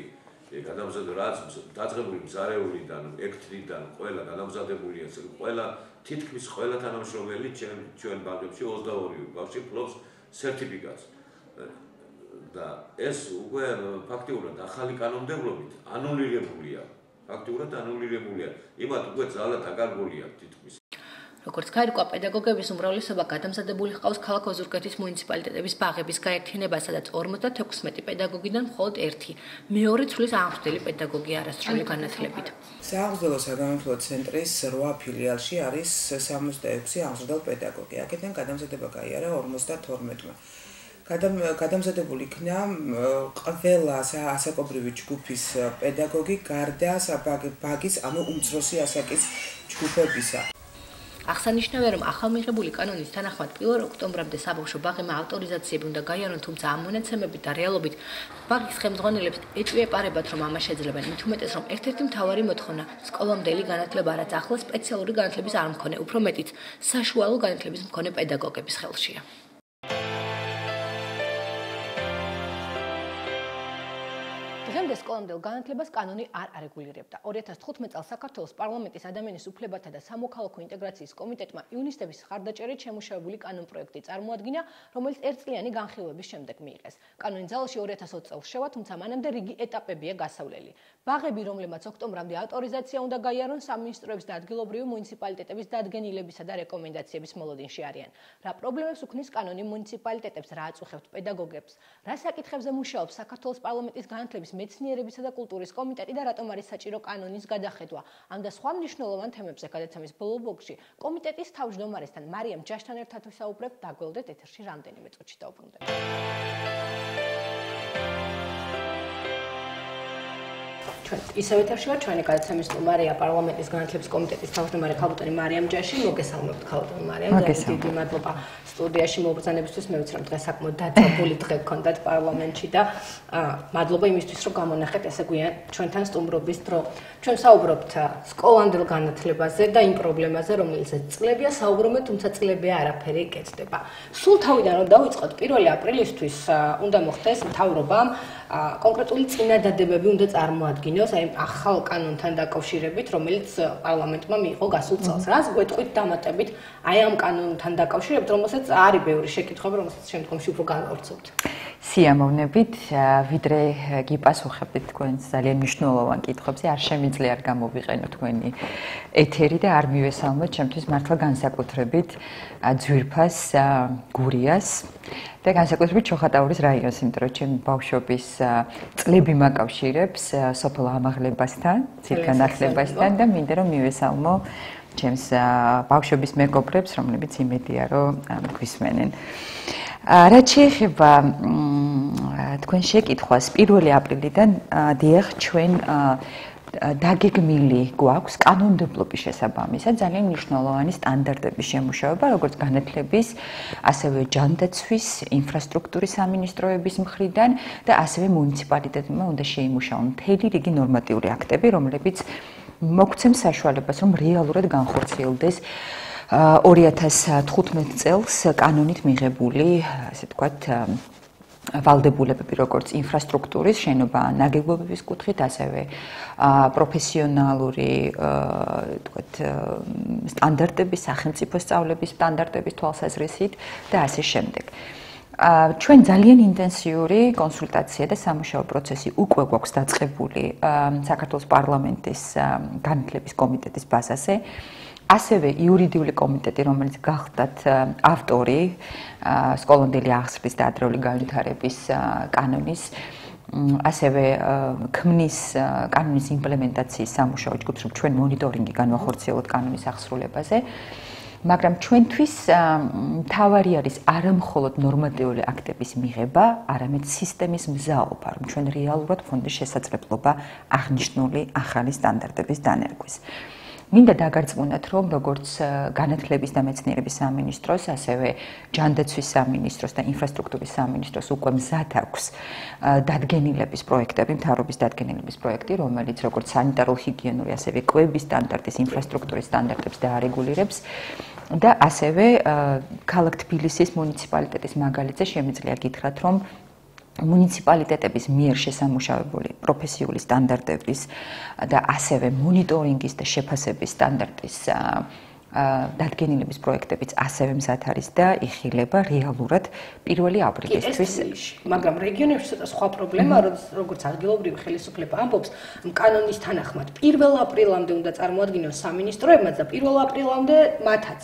გადამზადებული რაც დაწყებული მზარეულიდან, ექტრიდან, ყველა გადამზადებულია, ყველა თითქმის ყველა თანამშრომელი ჩვენ ბაღებში 22 ბაღში ფლობს სერტიფიკატს. და ეს უკვე ფაქტიურად ახალი კანონმდებლობით ანულირებულია. ფაქტიურად ანულირებულია. იმათ უკვე ძალა დაკარგულია თითქმის. როგორც გაირკვა, პედაგოგების უმრავლესობა გადამზადებული ჰყავს ქალაქ ოზურგეთის მუნიციპალიტეტების ბაღების გაერთიანება, სადაც 56 პედაგოგიდან მხოლოდ 1 მეორე ცვლის აღმზრდელი პედაგოგი არასრული განათლებით. სააღმზრდელო საგანმანათლებლო ცენტრის 8 ფილიალში არის 66 აღმზრდელ პედაგოგი. აქედან გადამზადება გაიარა 52-მა. გადამზადებული იქნა ყველა ასაკობრივი ჯგუფის პედაგოგი გარდა ბაღის, ანუ უმცროსი ასაკის ჯგუფებისა. აღსანიშნავია, რომ ახალმიღებული კანონის თანახმად 1 ოქტომბრამდე საბავშვო ბაღებმა ავტორიზაციები უნდა გაიარონ, თუმცა ამ მონაცემებით და რეალობით ბაღის ხელმძღვანელებს ეჭვიეპარებათ, რომ ამას შეძლებენ, მით უმეტეს, რომ ერთ-ერთი მთავარი მოთხოვნა სკოლამდელი განათლება, რაც ახლა სპეციალური განათლების არ მქონე, უფრო მეტიც საშუალო განათლების მქონე პედაგოგების ხელშია. დღემდე სკოლამდელ განათლებას კანონი არ არეგულირებდა. 2015 წელს საქართველოს პარლამენტის ადამიანის უფლებათა და სამოქალაქო ინტეგრაციის კომიტეტმა იუნისტების ხარდაჭერით შემუშავებული კანონპროექტი წარმოადგინა, რომელიც ერთწლიანი განხილვების შემდეგ მიიღეს. კანონი ძალაში 2020 წელს შევა, თუმცა მანამდე რიგი ეტაპებია გასავლელი. ბაღები, რომლებმაც ოქტომბრამდე ავტორიზაცია უნდა გაიარონ, სამინისტროების და ადგილობრივი მუნიციპალიტეტების დადგენილებისა და რეკომენდაციების მოლოდინში არიან. რა პრობლემებს უქმნის კანონი მუნიციპალიტეტებს, რა აწუხებთ პედაგოგებს, რა საკითხებზე მუშაობს საქართველოს პარლამენტის განათლების მეცნიერებისა და კულტურის კომიტეტი და რატომ არის საჭირო კანონის გადახედვა. ამ და სხვა მნიშვნელოვან თემებზე გადაცემის ბოლო ბლოკში კომიტეტის თავმჯდომარესთან მარიამ ჯაშთან ერთად ვისაუბრებთ, დაგველდეთ ეთერში რამდენიმე წუთში დავბრუნდებით. ჩვენ ისევ ეთერში ვარ, ჩვენი გადაცემის სტუმარია პარლამენტის განათლების კომიტეტის თავმჯდომარე ქალბატონი მარიამ ჯაში. მოგესალმებთ ქალბატონი მარიამ. დიდი მადლობა სტუდიაში მობრძანებისთვის. მე ვიცი რომ დღეს საკმაოდ დაძაბული დღე გქონდათ პარლამენტში და მადლობა იმისთვის რომ გამონახეთ ესე გვიან ჩვენთან სტუმრობის დრო. ჩვენ საუბრობთ სკოლამდელ განათლებაზე და იმ პრობლემაზე, რომელზეც წლებია საუბრობთ, თუმცა წლებია არაფერი იკეთდება. სულ თავიდან რომ დავიწყოთ 1 აპრილისთვის უნდა მოხდეს მთავრობამ კონკრეტული წინადადებები უნდა წარმოადგინოს აი ახალ კანონთან დაკავშირებით, რომელიც პარლამენტმა მიიღო გასულ წელს. რას გვეტყვით დამატებით აი ამ კანონთან დაკავშირებით, რომელსაც არის ბევრი შეკითხვები, რომელსაც შემდგომში უფრო განვავრცობთ. სიამოვნებით, ვიდრე გიპასუხებთ თქვენს ძალიან მნიშვნელოვან კითხვებზე, არ შემიძლია არ გამოვიყენო თქვენი ეთერი და არ მივესალმოთ ჩემთვის მართლა განსაკუთრებით ძვირფას გურიას და განსაკუთრებით ჩოხატაურის რაიონს, იმიტომ რომ ჩემი ბავშვობის წლები მაკავშირებს სოფელ ამაღლებასთან, ცირგანახლებასთან და მინდა რომ მივესალმო ჩემს ბავშვობის მეგობრებს, რომლებიც იმედია რომ გვისმენენ. რაც შეეხება თქვენ შეკითხვას 1 აპრილიდან დიახ ჩვენ დაგეგმილი გვაქვს კანონმდებლობის შესაბამისად ძალიან მნიშვნელოვანი სტანდარტების შემუშავება, როგორც განათლების, ასევე ჯანდაცვის, ინფრასტრუქტურის სამინისტროების მხრიდან და ასევე მუნიციპალიტეტებმა უნდა შეიმუშაონ მთელი რიგი ნორმატიული აქტები, რომლებიც მოგცემს საშუალებას, რომ რეალურად განხორციელდეს 2015 წელს კანონით მიღებული, ასე ვთქვათ, ვალდებულებები, როგორც ინფრასტრუქტურის შენობა ნაგებობების კუთხით, ასევე პროფესიონალური, ვთქვათ, სტანდარტების, სახელმწიფო სწავლების სტანდარტების თვალსაზრისით და ასე შემდეგ. ჩვენ ძალიან ინტენსიური კონსულტაცია და სამუშაო პროცესი უკვე გვაქვს დაწყებული საქართველოს პარლამენტის განათლების კომიტეტის ბაზაზე. ასევე იურიდიული კომიტეტი, რომელიც გახდათ ავტორი სკოლამდელი აღზრდის და ადრეული განვითარების კანონის, ასევე ქმნის კანონის იმპლემენტაციის სამუშაო ჯგუფს, რომ ჩვენ მონიტორინგი განვახორციელოთ კანონის აღსრულებაზე. მაგრამ ჩვენთვის მთავარი არის არა მხოლოდ ნორმატიული აქტების მიღება, არამედ სისტემის მზაობა, რომ ჩვენ რეალურად გქონდეს შესაძლებლობა აღნიშნული ახალი სტანდარტების დანერგვის. მინდა დაგარწმუნოთ, რომ როგორც განათლების და მეცნიერების სამინისტროს, ასევე ჯანდაცვის სამინისტროს და ინფრასტრუქტურის სამინისტროს უკვე მზად აქვს დადგენილების პროექტები, მთავრობის დადგენილების პროექტი, რომელიც როგორც სანიტარულ-ჰიგიენური, ასევე კვების სტანდარტის, ინფრასტრუქტურის სტანდარტებს დაარეგულირებს და ასევე ქალაქ თბილისის მუნიციპალიტეტის მაგალითზე შემიძლია გითხრათ, რომ მუნიციპალიტეტების მიერ შესამუშავებელი პროფესიული სტანდარტების და ასევე მონიტორინგის და შეფასების სტანდარტის დადგენილების პროექტებიც ასევე მზად არის და იხილება რეალურად 1 აპრილისთვის. მაგრამ რეგიონებში ცოტა სხვა პრობლემაა, როგორც ადგილობრივი ხელისუფლება ამბობს, კანონის თანახმად 1 აპრილამდე უნდა წარმოადგინოს სამინისტროებმაც და 1 აპრილამდე მათაც.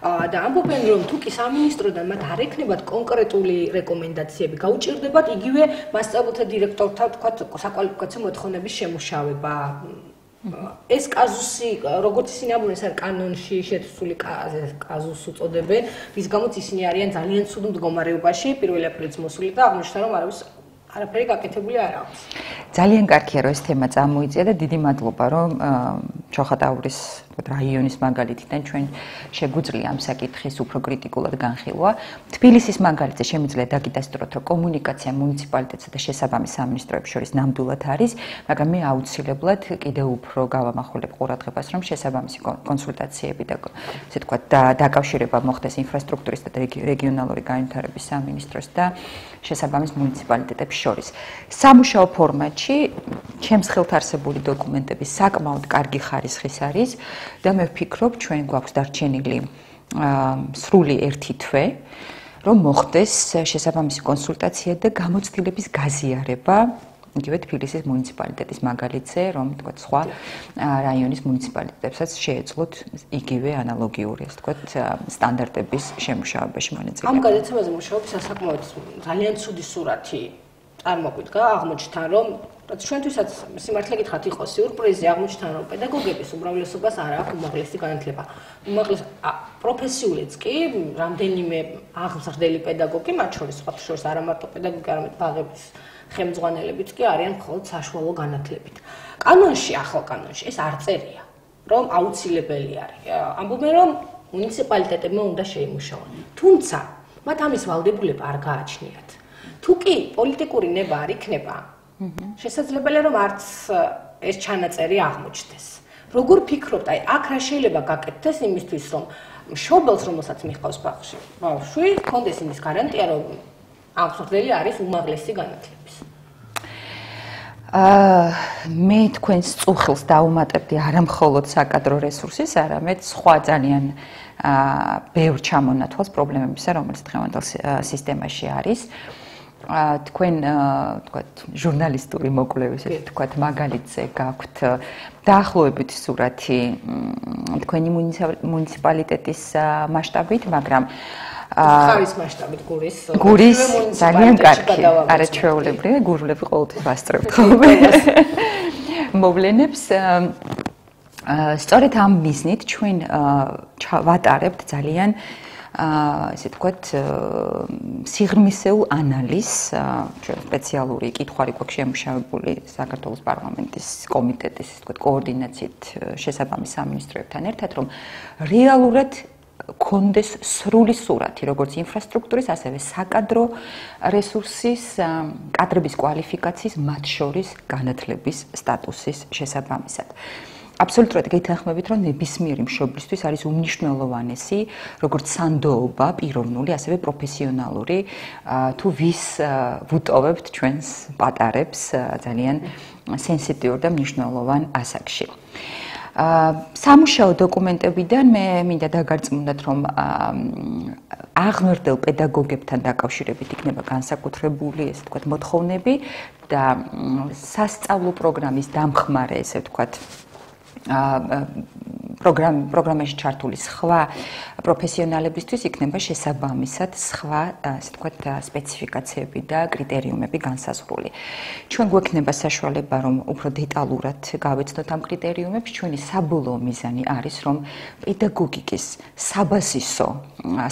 და ამბობენ, რომ თუ კი სამინისტროდან მათ არ ექნებათ კონკრეტული რეკომენდაციები, გაუჭირდებათ იგივე მასწავლებლთა დირექტორთა, თქვათ, საკვალიფიკაციო მოთხოვნების შემუშავება. ეს კაზუსი, როგორც ისინი ამბობენ, ეს არის კანონში შეცვლილი კაზუსს უწოდებენ, რის გამოც ისინი არიან ძალიან ცუდ მდგომარეობაში 1 აპრილს მოსული და აღმოჩნდა, რომ არაფერი გაკეთებული არ აქვს. ძალიან კარგია, რომ ეს თემა წამოიწია და დიდი მადლობა, რომ ჩოხატაურის რაიონის მაგალითიდან ჩვენ შეგვიძლია ამ საკითხის უფრო კრიტიკულად განხილვა. თბილისის მაგალითზე შემიძლია დაგიდასტუროთ, რომ კომუნიკაცია მუნიციპალიტეტსა და შესაბამის სამინისტროებს შორის ნამდვილად არის, მაგრამ მე აუცილებლად კიდევ უფრო გავამახვილებ ყურადღებას, რომ შესაბამისი კონსულტაციები და ასე ვთქვათ, დაკავშირება მოხდეს ინფრასტრუქტურის და რეგიონალური განვითარების სამინისტროს და შესაბამის მუნიციპალიტეტებს შორის. სამუშაო ფორმატში ჩემს ხელთ არსებული დოკუმენტები საკმაოდ კარგი ხარისხის არის და მე ვფიქრობ, ჩვენ გვაქვს დარჩენილი სრული 1 თვე, რომ მოხდეს შესაბამისი კონსულტაცია და გამოცდილების გაზიარება იგივე თბილისის მუნიციპალიტეტის მაგალითზე, რომ თქვა სხვა რაიონის მუნიციპალიტეტებსაც შეეძლოთ იგივე ანალოგიური, ასე ვთქვათ, სტანდარტების შემუშავებაში მონაწილეობა. ამ გადაცემაზე მუშაობის საკმაოდ ძალიან ცუდი სურათი წარმოგვიდგა, აღმოჩნდა, რომ ჩვენთვისაც სიმართლე გითხრათ, იყო სიურპრიზი, აღმოჩნდა, რომ პედაგოგების უმრავლესობას არ აქვს უმაღლესი განათლება. უმაღლესი პროფესიულიც კი, რამდენიმე აღზრდელი პედაგოგი, მათ შორის სხვა შორის არა მარტო პედაგოგი, არამედ ბაღების ხელმძღვანელებიც კი არიან მხოლოდ საშუალო განათლებით. კანონში, ახალ კანონში ეს არ წერია, რომ აუცილებელი არის. ამბობენ, რომ მუნიციპალიტეტებმა უნდა შეიმუშაონ. თუმცა, მათ ამის ვალდებულება არ გააჩნიათ. თუ კი პოლიტიკური ნება არ იქნება, შესაძლებელია რომ არც ეს ჩანაწერი აღმოჩნდეს. როგორ ფიქრობთ, აი აქ რა შეიძლება გაკეთდეს იმისთვის, რომ მშობელს, რომელსაც მიჰყავს ბავშვი, ჰქონდეს იმის გარანტია, რომ ამ მსხვერპლი არის უმაღლესი განათლების. მე თქვენს წუხილს დაუმატებდი არა მხოლოდ საკადრო რესურსის, არამედ სხვა ძალიან ბევრ ჩამონათვალს პრობლემებისა, რომელიც დღევანდელ სისტემაში არის. თქვენ თქვათ ჟურნალისტური მოკვლევის თქვათ მაგალითზე გაქვთ დაახლოებით სურათი თქვენი მუნიციპალიტეტის მასშტაბით, მაგრამ ხარის მასშტაბით გურის ძალიან კარგი არაჩვეულებრივი გურულები ყოველთვის ვასწრებთ ხოლმე მოვლენებს სწორედ ამ მიზნით ჩვენ ვატარებთ ძალიან ესე ვთქვათ სიღრმისეულ ანალიზს ჩვენ სპეციალური კითხვარი გვაქვს შემუშავებული საქართველოს პარლამენტის კომიტეტის ესე ვთქვათ კოორდინაციით შესაბამის სამინისტროებთან ერთად რომ რეალურად კონდეს სრული სურათი როგორც ინფრასტრუქტურის ასევე საკადრო რესურსის კადრების კვალიფიკაციის მათ შორის განათლების სტატუსის შესაბამისად აბსოლუტურად გეთანხმებით, რომ ნებისმიერი მშობლისთვის არის უმნიშვნელოვანესი, როგორც სანდოობა, პიროვნული, ასევე პროფესიონალური, თუ ვის ვუტოვებთ ჩვენს პატარებს ძალიან სენსიტიურ და მნიშვნელოვან ასაკში. სამუშაო დოკუმენტებიდან მე მინდა დაგარწმუნდეთ, რომ აღმერთელ პედაგოგებთან დაკავშირებით იქნება განსაკუთრებული, ესე ვთქვათ, მოთხოვნები და სასწავლო პროგრამის დამხმარე, ესე ვთქვათ, პროგრამაში ჩართული სხვა პროფესიონალებისთვის იქნება შესაბამისად სხვა, ასე ვთქვათ, სპეციფიკაციები და კრიტერიუმები განსაზღვრული. ჩვენ გვექნება საშუალება, რომ უფრო დეტალურად გავეცნოთ ამ კრიტერიუმებს. ჩვენი საბოლოო მიზანი არის, რომ პედაგოგიკის საბაზისო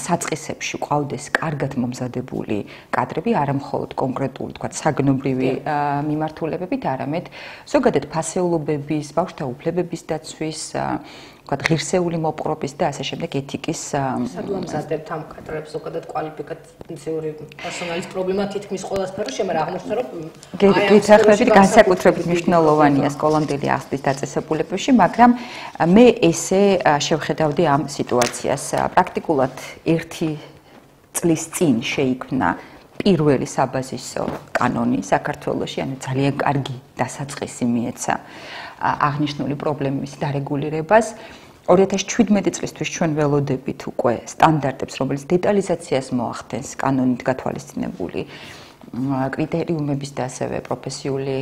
საწყისებში ყავდეს კარგად მომზადებული კადრები, არა მხოლოდ კონკრეტული, ვთქვათ, საგნობრივი მიმართულებებით, არამედ ზოგადად ფასეულობების, ბავშვთა უფლებების დაცვის, ვთქვათ, ღირსეული მოპყრობის და ასე შემდეგ ეთიკის სადუამზადებთ ამ კადრებს ზოგადად კვალიფიკაციური პერსონალის პრობლემა თითქმის ყველა სფეროში, მაგრამ აღმოჩნდა, რომ გითხრებით განსაკუთრებით მნიშვნელოვანია სკოლამდელი აღზრდის დაწესებულებებში, მაგრამ მე ესე შევხედავდი ამ სიტუაციას. პრაქტიკულად 1 წლის წინ შეიქმნა პირველი საბაზისო კანონი საქართველოში, ანუ ძალიან კარგი დასაწყისი მიეცა აღნიშნული პრობლემის დარეგულირებას. 2017 წლისთვის ჩვენ ველოდებით უკვე სტანდარტებს, რომელიც დეტალიზაციას მოახდენს კანონით გათვალისწინებული კრიტერიუმების და ასევე პროფესიული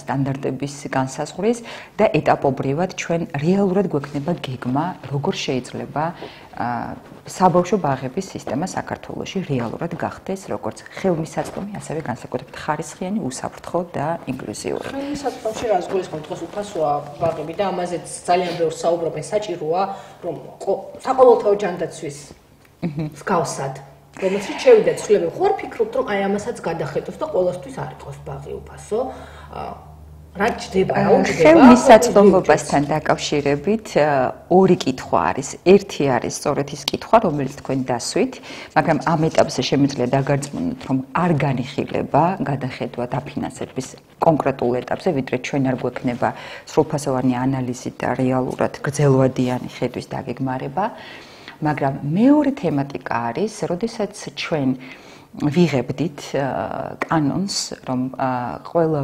სტანდარტების განსაზღვრის და ეტაპობრივად ჩვენ რეალურად გვექნება გეგმა, როგორ შეიძლება საბავშვო ბაღების სისტემა საქართველოში რეალურად გახდეს როგორც ხელმისაწვდომი, ასევე განსაკუთრებით ხარისხიანი, უსაფრთხო და ინკლუზიური. ხელმისაწვდომში რას გულისხმობთ, დღეს უფასოა ბაღები და ამაზეც ძალიან ბევრ საუბრობენ, საჭიროა, რომ საყოველთაო ჯანდაცვის მსგავსად რომელსაც შევიდა ცვლილებები, ხო არ ფიქრობთ, რომ აი ამასაც გადახედოს და ყოველთვის არ იყოს ბაღი უფასო? რა ჯდება, რა უჯდება? ხელმისაწვდომობასთან დაკავშირებით ორი კითხვა არის. ერთი არის სწორედ ის კითხვა, რომელიც თქვენ დასვით, მაგრამ ამ ეტაპზე შემიძლია დაგარწმუნდეთ, რომ არ განიხილება გადახედვა დაფინანსების კონკრეტულ ეტაპზე, ვიდრე ჩვენ არ გვექნება სრულფასოვანი ანალიზი და რეალურად გრძელვადიანი ხედვის დაგეგმარება. მაგრამ მეორე თემატიკა არის, როდესაც ჩვენ ვიღებდით კანონს, რომ ყველა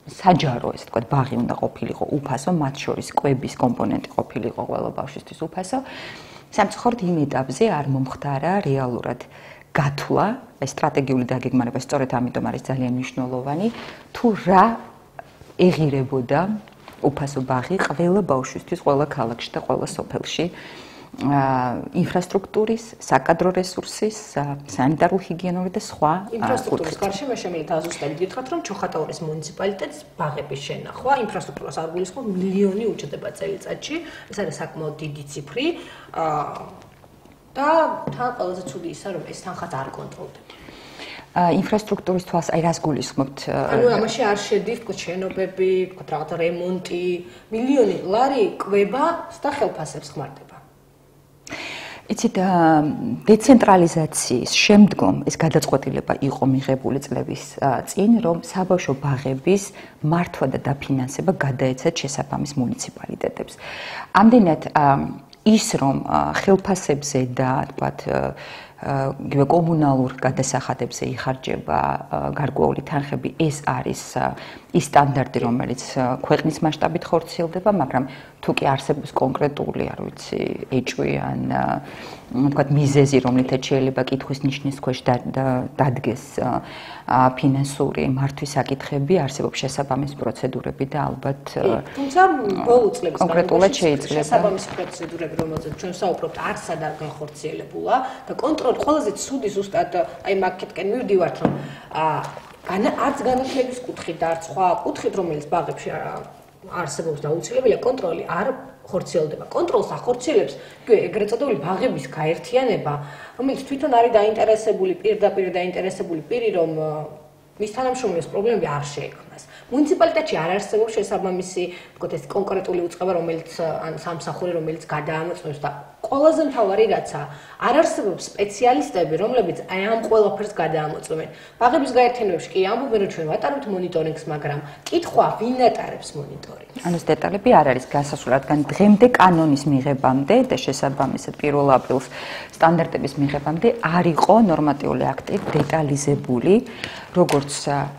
საჯარო, ესე ვთქვათ, ბაღი უნდა ყოფილიყო უფასო, მათ შორის კვების კომპონენტი ყოფილიყო ყველა ბავშვისთვის უფასო. სამწუხაროდ იმ ეტაპზე არ მომხდარა რეალურად გათვლა, ეს სტრატეგიული დაგეგმარება სწორედ ამიტომ არის ძალიან მნიშვნელოვანი, თუ რა ეღირებოდა უფასო ბაღი ყველა ბავშვისთვის, ყველა ქალაქში და ყველა სოფელში. ინფრასტრუქტურის, საკადრო რესურსის, სანიტარულ-ჰიგიენური და სხვა ინფრასტრუქტურის გარშე მე შემიძლია აზუსტებით გითხრათ, რომ ჩოხატაურის მუნიციპალიტეტს ბაღების შენახვა, ინფრასტრუქტურას არ გულისხმობ, მილიონი უჭდება წელიწადში, ეს არის საკმაოდ დიდი ციფრი და თან ყველაზე ცუდი ისაა, რომ ეს თანხად არ კონტროლდება. ინფრასტრუქტურის თვალს აი რას გულისხმობთ? ანუ ამაში არ შედის თქო შენობები, თქო რაღაც რემონტი, მილიონი ლარი კვება და ხელფასებს ხმარდება. იცით, დეცენტრალიზაციის შემდგომ ეს გადაწყვეტილება იყო მიღებული წლების წინ, რომ საბავშვო ბაღების მართვა და დაფინანსება გადაეცათ შესაბამის მუნიციპალიტეტებს. ამდენად ის რომ ხელფასებზე და თქვათ კომუნალურ გადასახადებზე იხარჯება გარკვეული თანხები, ეს არის ის სტანდარტი, რომელიც ქვეყნის მასშტაბით ხორციელდება, მაგრამ თუ კი არსებობს კონკრეტული, არ ვიცი, ეჭვი ან თქვათ მიზეზი, რომლითაც შეიძლება კითხვის ნიშნის ქვეშ დადგეს ფინანსური მართვის საკითხები, არსებობს შესაბამის პროცედურები და ალბათ თუმცა ბოლო წლების კონკრეტულად შეიძლება შესაბამის პროცედურები, რომელზეც ჩვენ საუბრობთ, არსად არ განხორციელებულა და კონტროლი ყველაზე ცუდი ზუსტად აი მაგეთკენ მივდივართ, რომ არც განათლების კუთხით და არც სხვა კუთხით, რომელიც ბაღებში არსებობს და აუცილებელია კონტროლი არ ხორციელდება. კონტროლს ახორციელებს ეგრეთ წოდებული ბაღების გაერთიანება, რომელიც თვითონ არის დაინტერესებული, პირდაპირ დაინტერესებული პირი, რომ მის თანამშრომლებს პრობლემები არ შეექმნას. მუნიციპალიტეტში არ არსებობს შესაბამისი, თქო ეს კონკრეტული უწყება, რომელიც ან სამსახური, რომელიც გადაამოწმებს და ყველაზე მთავარი რაცა, არ არსებობს სპეციალისტები, რომლებიც აი ამ ყველაფერს გადაამოწმებენ. ბაღების გაერთიანებაში კი ამბობენ, რომ ჩვენ ვატარებთ მონიტორინგს, მაგრამ კითხვა, ვინ ატარებს მონიტორინგს? ანუ ეს დეტალები არ არის გასასვლელი, რადგან დღემდე კანონის მიღებამდე და შესაბამისად 1 აპრილს სტანდარტების მიღებამდე არ იყო ნორმატიული აქტი დეტალიზებული, როგორც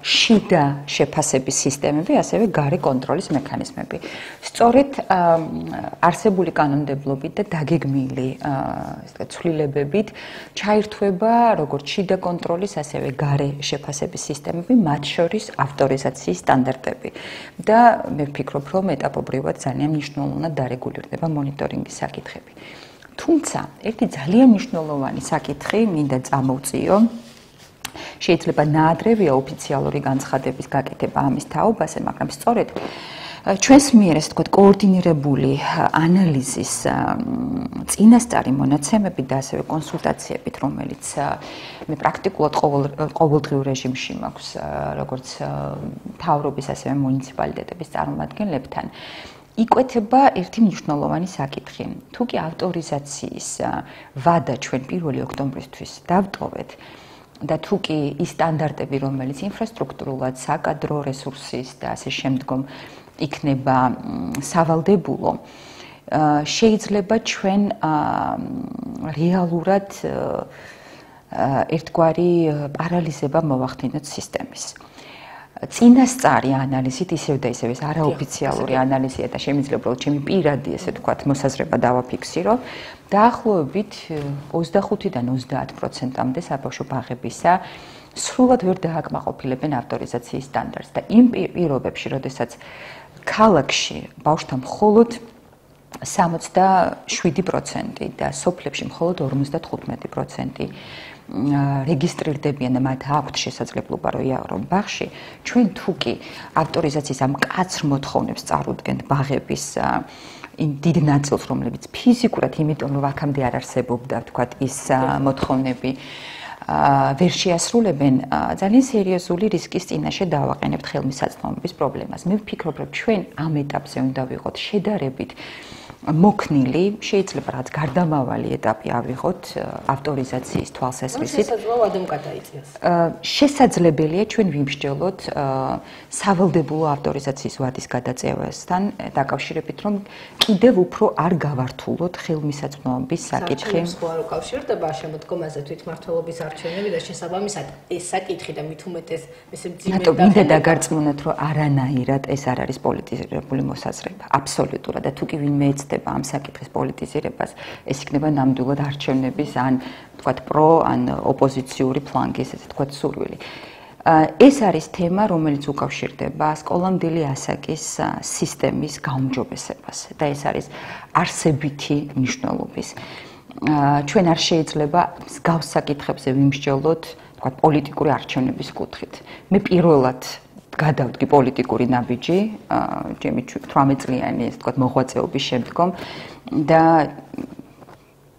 შიდა შეფასების სისტემები, ასევე გარე კონტროლის მექანიზმები. სწორედ არსებული კანონმდებლობით და დაგეგმილი ცვლილებებით ჩაირთვება როგორც შიდა კონტროლის, ასევე გარე შეფასების სისტემები, მათ შორის ავტორიზაციის სტანდარტები. და მე ვფიქრობ, რომ ეტაპობრივად ძალიან მნიშვნელოვნად დარეგულირდება მონიტორინგის საკითხები. თუმცა, ერთი ძალიან მნიშვნელოვანი საკითხი მინდა წამოვწიო. შეიძლება ნაადრევია ოფიციალური განცხადების გაკეთება ამის თაობაზე, მაგრამ სწორედ ჩვენს მიერ ეს თქვა კოორდინირებული ანალიზის წინასწარი მონაცემები და ასევე კონსულტაციებით, რომელიც მე პრაქტიკულად ყოველდღიურ რეჟიმში მაქვს, როგორც მთავრობის, ასევე მუნიციპალიტეტების წარმომადგენლებთან, იკვეთება ერთი მნიშვნელოვანი საკითხი. თუ კი ავტორიზაციის ვადა ჩვენ 1 ოქტომბრისთვის დავტოვეთ, და თუ კი ის სტანდარტები, რომელიც ინფრასტრუქტურულად, საკადრო რესურსის და ასე შემდგომ იქნება სავალდებულო, შეიძლება ჩვენ რეალურად ერთგვარი პარალიზება მოვახდინოთ სისტემის. წინასწარი ანალიზით ისევ და ისევ ეს არაოფიციალური ანალიზია და შემიძლია უბრალოდ ჩემი პირადი ესე ვთქვათ მოსაზრება დავაფიქსირო, დაახლოებით 25-დან 30%-მდე საბავშვო ბაღებისა სრულად ვერ დააკმაყოფილებენ ავტორიზაციის სტანდარტს და იმ პირობებში, როდესაც ქალაქში ბავშვთა მხოლოდ 67% და სოფლებში მხოლოდ 55% რეგისტრირდებიან და მათ აქვთ შესაძლებლობა რომ იაღრონ ბაღში, ჩვენ თუ კი ავტორიზაციის ამ მკაცრ მოთხოვნებს წარუდგენთ ბაღების იმ დიდ ნაწილს, რომლებიც ფიზიკურად, იმიტომ რომ აქამდე არ არსებობდა, ვთქვათ, ის მოთხოვნები ვერ შეასრულებენ, ძალიან სერიოზული რისკის წინაშე დავაყენებთ ხელმისაწვდომობის პრობლემას. მე ვფიქრობ, რომ ჩვენ ამ ეტაპზე უნდა ვიყოთ შედარებით მოქნილი, შეიძლება რაც გარდამავალი ეტაპი ავიღოთ ავტორიზაციის თვალსაზრისით. შესაძლოა ადამ გადაიწიოს. შესაძლებელია ჩვენ ვიმსჯელოთ სავალდებულო ავტორიზაციის ვადის გადაწევასთან დაკავშირებით, რომ კიდევ უფრო არ გავართულოთ ხელმისაწვდომობის საკითხი. საჩვენებს ხო არ უკავშირდება შემოდგომაზე თვითმმართველობის არჩევნები და შესაბამისად ეს საკითხი და მით უმეტეს ესე მძიმე და მინდა დაგარწმუნოთ, რომ არანაირად ეს არ არის პოლიტიზირებული მოსაზრება. აბსოლუტურად და თუ კი ვინმე ეცდება ამ საკითხის პოლიტიზირებას, ეს იქნება ნამდვილად არჩევნების ან თქვათ პრო ან ოპოზიციური ფლანგის ესე თქვათ სურვილი. ეს არის თემა, რომელიც უკავშირდება სკოლამდელი ასაკის სისტემის გაუმჯობესებას და ეს არის არსებითი მნიშვნელობის. ჩვენ არ შეიძლება მსგავს საკითხებზე ვიმსჯელოთ, თქვათ პოლიტიკური არჩევნების კუთხით. მე პირველად გადავდგი პოლიტიკური ნაბიჯი, ჩემი 18 წლიანი, ასე ვთქვათ, მოღვაწეობის შემდგომ და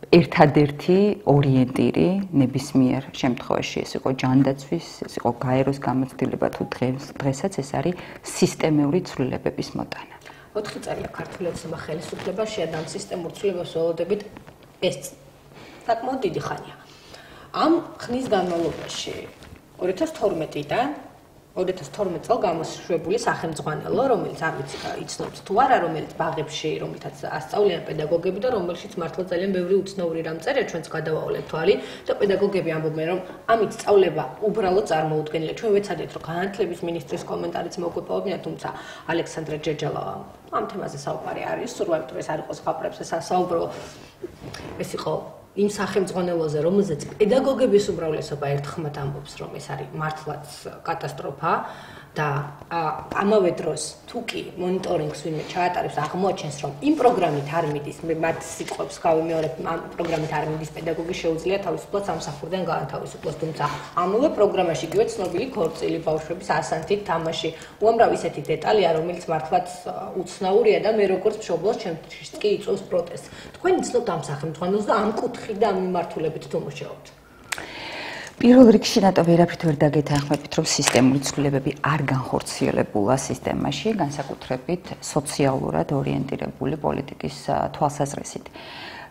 ერთადერთი ორიენტირი ნებისმიერ შემთხვევაში ეს იყო ჯანდაცვის, ეს იყო გაეროს გამოცდილება თუ დღესაც ეს არის სისტემური ცვლილებების მოტანა. 4 წელია ქართული ოცნება ხელისუფლებაში და ამ სისტემურ ცვლილებას ველოდებით ეს საკმაოდ დიდი ხანია. ამ ხნის განმავლობაში 2012-დან 2012 წელს გამოშვებული სახელმძღვანელო, რომელიც არ ვიცი იცნობს თუ არა, რომელიც ბაღებში, რომელთაც ასწავლიან პედაგოგები და რომელშიც მართლა ძალიან ბევრი უცნაური რამ წერია, ჩვენც გადავავალეთ თვალი და პედაგოგები ამბობენ, რომ ამით სწავლება უბრალოდ წარმოუდგენელია. ჩვენ ვეცადეთ, რომ განათლების მინისტრის კომენტარიც მოგვეპოვებინა, თუმცა ალექსანდრე ჯეჯელავა ამ თემაზე საუბარი არის, სურვავთ, რომ ეს არ იყოს ხაპრებს, ეს საუბრო ეს იყო იმ სახელმძღვანელოზე, რომელზეც პედაგოგების უმრავლესობა ერთხმად ამბობს, რომ ეს არის მართლაც კატასტროფა და ამავე დროს თუ კი მონიტორინგს ვინმე ჩაატარებს, აღმოაჩენს, რომ იმ პროგრამით არ მიდის, მათ სიტყვებს გავიმეორებ, ამ პროგრამით არ მიდის პედაგოგი შეუძლია თავისუფლად სამსახურიდან გაათავისუფლოს, თუმცა ამავე პროგრამაში იგივე ცნობილი ქორწილი, ბავშვების ასანთით თამაში, უამრავ ისეთი დეტალია, რომელიც მართლაც უცნაურია და მე როგორც მშობლოს ჩემთვის კი იწვევს პროტესტს. თქვენ იცნობთ ამ სახელმძღვანელოს და ამ კუთხით და ამ მიმართულებით თუ მუშაობთ? პირველ რიგში რატო ვერაფრით ვერ დაგეთანხმებით, რომ სისტემური ცვლილებები არ განხორციელებულა სისტემაში, განსაკუთრებით სოციალურად ორიენტირებული პოლიტიკის თვალსაზრისით.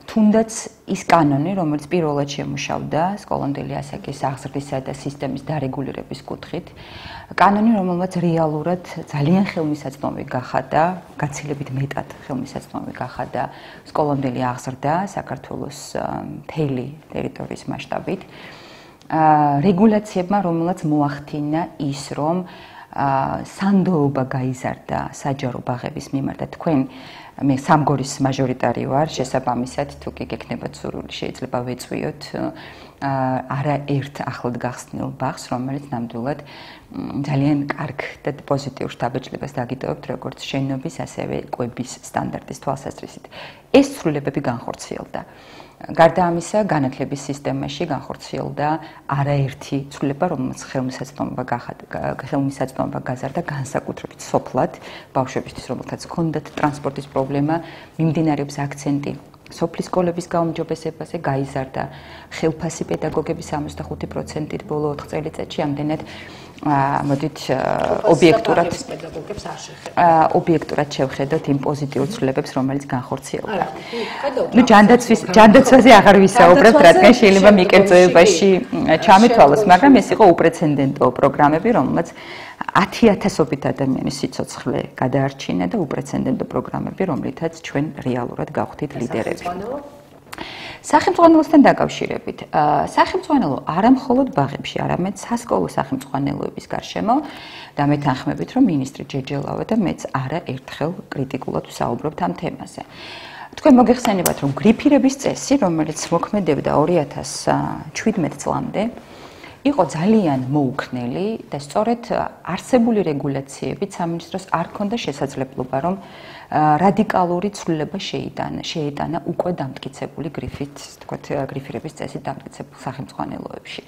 თუნდაც ის კანონი, რომელიც პირველად შემუშავდა სკოლამდელი ასაკის აღზრდისა და სისტემის დარეგულირების კუთხით, კანონი, რომელმაც რეალურად ძალიან ხელმისაწვდომი გახადა, გაცილებით მეტად ხელმისაწვდომი გახადა სკოლამდელი აღზრდა საქართველოს მთელი ტერიტორიის მასშტაბით. რეგულაციებმა, რომელსაც მოახდინა ის, რომ სანდოობა გაიზარდა საჯარო ბაღების მიმართ და თქვენ მე სამგორის მაჟორიტარი ვარ, შესაბამისად თუ კი გექნებათ სურვილი, შეიძლება ვეწვიოთ არაერთ ახლად გახსნილ ბაღს, რომელიც ნამდვილად ძალიან კარგ და პოზიტიურ შთაბეჭდილებას დაგიტოვებთ როგორც შენობის, ასევე კვების სტანდარტის თვალსაზრისით. ეს ცვლილებები განხორციელდა. გარდა ამისა, განათლების სისტემაში განხორციელდა არაერთი ცვლილება, რომელიც ხელმისაწვდომობა გაზარდა განსაკუთრებით სოფლად ბავშვებისთვის, რომელთაც ჰქონდათ ტრანსპორტის პრობლემა, მიმდინარეობს აქცენტი სოფლის სკოლების გაუმჯობესებაზე, გაიზარდა ხელფასი პედაგოგების 65%-ით ბოლო 4 წელიწადში, ამდენად მოდით ობიექტურად შევხედოთ იმ პოზიტიურ ცვლილებებს, რომელიც განხორციელდა. ნუ ჯანდაცვაზე აღარ ვისაუბრებთ, რადგან შეიძლება მიკერძოებაში ჩამეთვალოს, მაგრამ ეს იყო უპრეცედენტო პროგრამები, რომელმაც 10,000-ობით ადამიანის სიცოცხლე გადაარჩინა და უპრეცედენტო პროგრამები, რომლითაც ჩვენ რეალურად გავხდით ლიდერები. სახელმძღვანელოსთან დაკავშირებით, სახელმძღვანელო არა მხოლოდ ბაღებში, არამედ სასკოლო სახელმძღვანელოების გარშემო და მეთანხმებით, რომ მინისტრი ჯეჯელავა და მეც არაერთხელ კრიტიკულად ვსაუბრობთ ამ თემაზე. თქვენ მოგეხსენებათ, რომ გრიფირების წესი, რომელიც მოქმედებდა 2017 წლამდე, იყო ძალიან მოუქნელი და სწორედ არსებული რეგულაციებით სამინისტროს არ ჰქონდა შესაძლებლობა, რომ რადიკალური ცვლილება შეიტანა უკვე დამტკიცებული გრიფირების წესით დამტკიცებულ სახელმძღვანელოებში.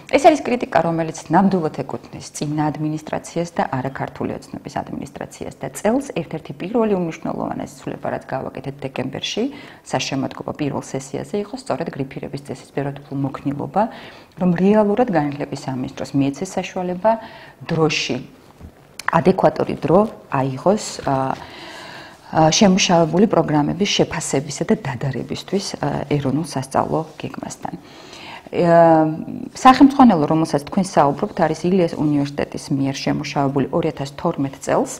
ეს არის კრიტიკა, რომელიც ნამდვილად ეკუთვნის წინა ადმინისტრაციას და არა ქართული ოცნების ადმინისტრაციას და წელს ერთ-ერთი პირველი უმნიშვნელოვანესი ცვლილება, რაც გავაკეთეთ დეკემბერში, საშემოდგომო პირველ სესიაზე იყო სწორედ გრიფირების წესის ბეროტფულ მოქნილობა, რომ რეალურად განათლების სამინისტროს მიეცეს საშუალება დროში, ადეკვატური დრო აიღოს შემუშავებული პროგრამების შეფასებისა და დადარებისთვის ეროვნულ სასწავლო გეგმასთან. სახელმძღვანელო, რომელსაც თქვენ საუბრობთ, არის ილიას უნივერსიტეტის მიერ შემუშავებული 2012 წელს.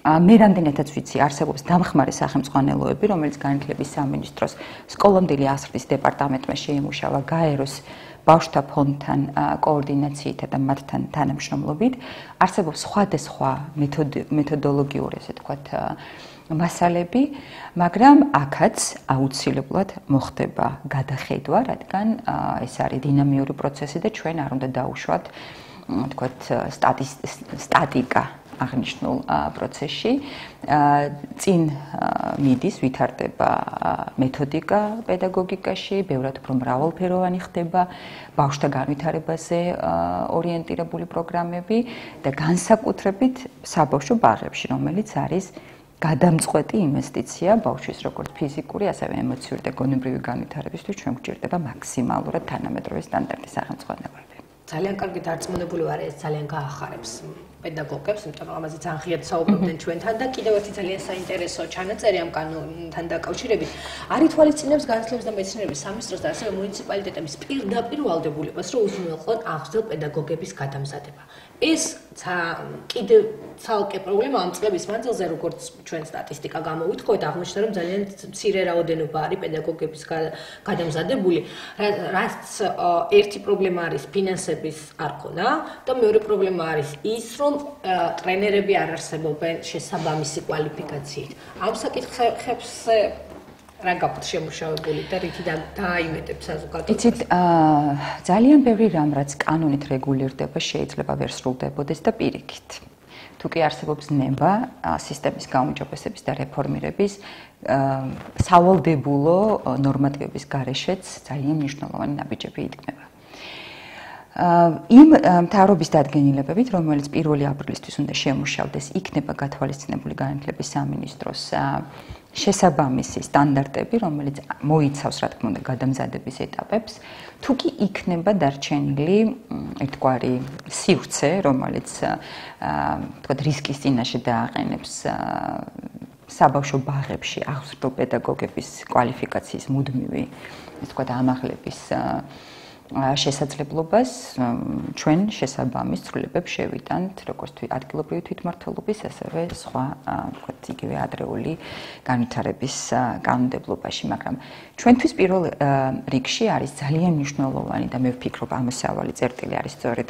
მე რამდენადაც ვიცი, არსებობს დამხმარე სახელმძღვანელოები, რომელიც განათლების სამინისტროს სკოლამდელი აღზრდის დეპარტამენტმა შეიმუშავა გაეროს ბავშვთა ფონდთან კოორდინაციით და მათთან თანამშრომლობით. არსებობს სხვადასხვა მეთოდოლოგიური, ესე ვთქვათ, მასალები, მაგრამ აქაც აუცილებლად მოხდება გადახედვა, რადგან ეს არის დინამიური პროცესი და ჩვენ არ უნდა დაუშვათ, ვთქვათ, სტატიკა აღნიშნულ პროცესში. წინ მიდის, ვითარდება მეთოდიკა პედაგოგიკაში, ბევრად უფრო მრავალფეროვანი ხდება ბავშვთა განვითარებაზე ორიენტირებული პროგრამები და განსაკუთრებით საბავშვო ბაღებში, რომელიც არის გადამწყვეტი ინვესტიცია ბავშვის როგორც ფიზიკური, ასევე ემოციური და გონებრივი განვითარებისთვის ჩვენ გვჭირდება მაქსიმალურად თანამედროვე სტანდარტის სახელმძღვანელოები. ძალიან კარგი დარწმუნებული ვარ, ეს ძალიან გაახარებს პედაგოგებს, იმიტომ რომ ამაზე ძალიან ღიად საუბრობდნენ ჩვენთან და კიდევ ერთი ძალიან საინტერესო ჩანაწერი ამ კანონთან დაკავშირებით არ ითვალისწინებს განათლების და მეცნიერების სამინისტროს და ასევე მუნიციპალიტეტების პირდაპირ ვალდებულებას, რომ უზრუნველყოთ აღზრდილ პედაგოგების გადამზადება. ეს კიდევ ცალკე პრობლემა ამ წლების მანძილზე, როგორც ჩვენ სტატისტიკა გამოვიტყოთ, აღმოჩნდა, რომ ძალიან მცირე რაოდენობა არის პედაგოგების გადამზადებული, რაც ერთი პრობლემა არის ფინანსების არ ქონა და მეორე პრობლემა არის ის, რომ ტრენერები არ არსებობენ შესაბამისი კვალიფიკაციით. ამ საკითხებს რა გაქვთ შემუშავებული და რითი დააიმეტებთ საზოგადოებას? იცით, ძალიან ბევრი რამ, რაც კანონით რეგულირდება, შეიძლება ვერ სრულდებოდეს და პირიქით. თუ კი არსებობს ნება სისტემის გაუმჯობესების და რეფორმირების, სავალდებულო ნორმატივების გარეშეც ძალიან მნიშვნელოვანი ნაბიჯები იდგმება. იმ მთავრობის დადგენილებებით, რომელიც 1 აპრილისთვის უნდა შემუშავდეს, იქნება გათვალისწინებული განათლების სამინისტროს შესაბამისი სტანდარტები, რომელიც მოიცავს, რა თქმა უნდა, გადამზადების ეტაპებს, თუ კი იქნება დარჩენილი ერთგვარი სივრცე, რომელიც თქვათ რისკის წინაშე დააყენებს საბავშვო ბაღებში აღზრდილ პედაგოგების კვალიფიკაციის მუდმივი, ასე ვთქვათ, ამაღლების შესაძლებლობას ჩვენ შესაბამის ცვლილებებს შევიტანთ, როგორც ადგილობრივი თვითმმართველობის, ასევე სხვა, ვთქვათ, იგივე ადრეული განვითარების კანონმდებლობაში, მაგრამ ჩვენთვის პირველ რიგში არის ძალიან მნიშვნელოვანი და მე ვფიქრობ, ამოსავალი წერტილი არის სწორედ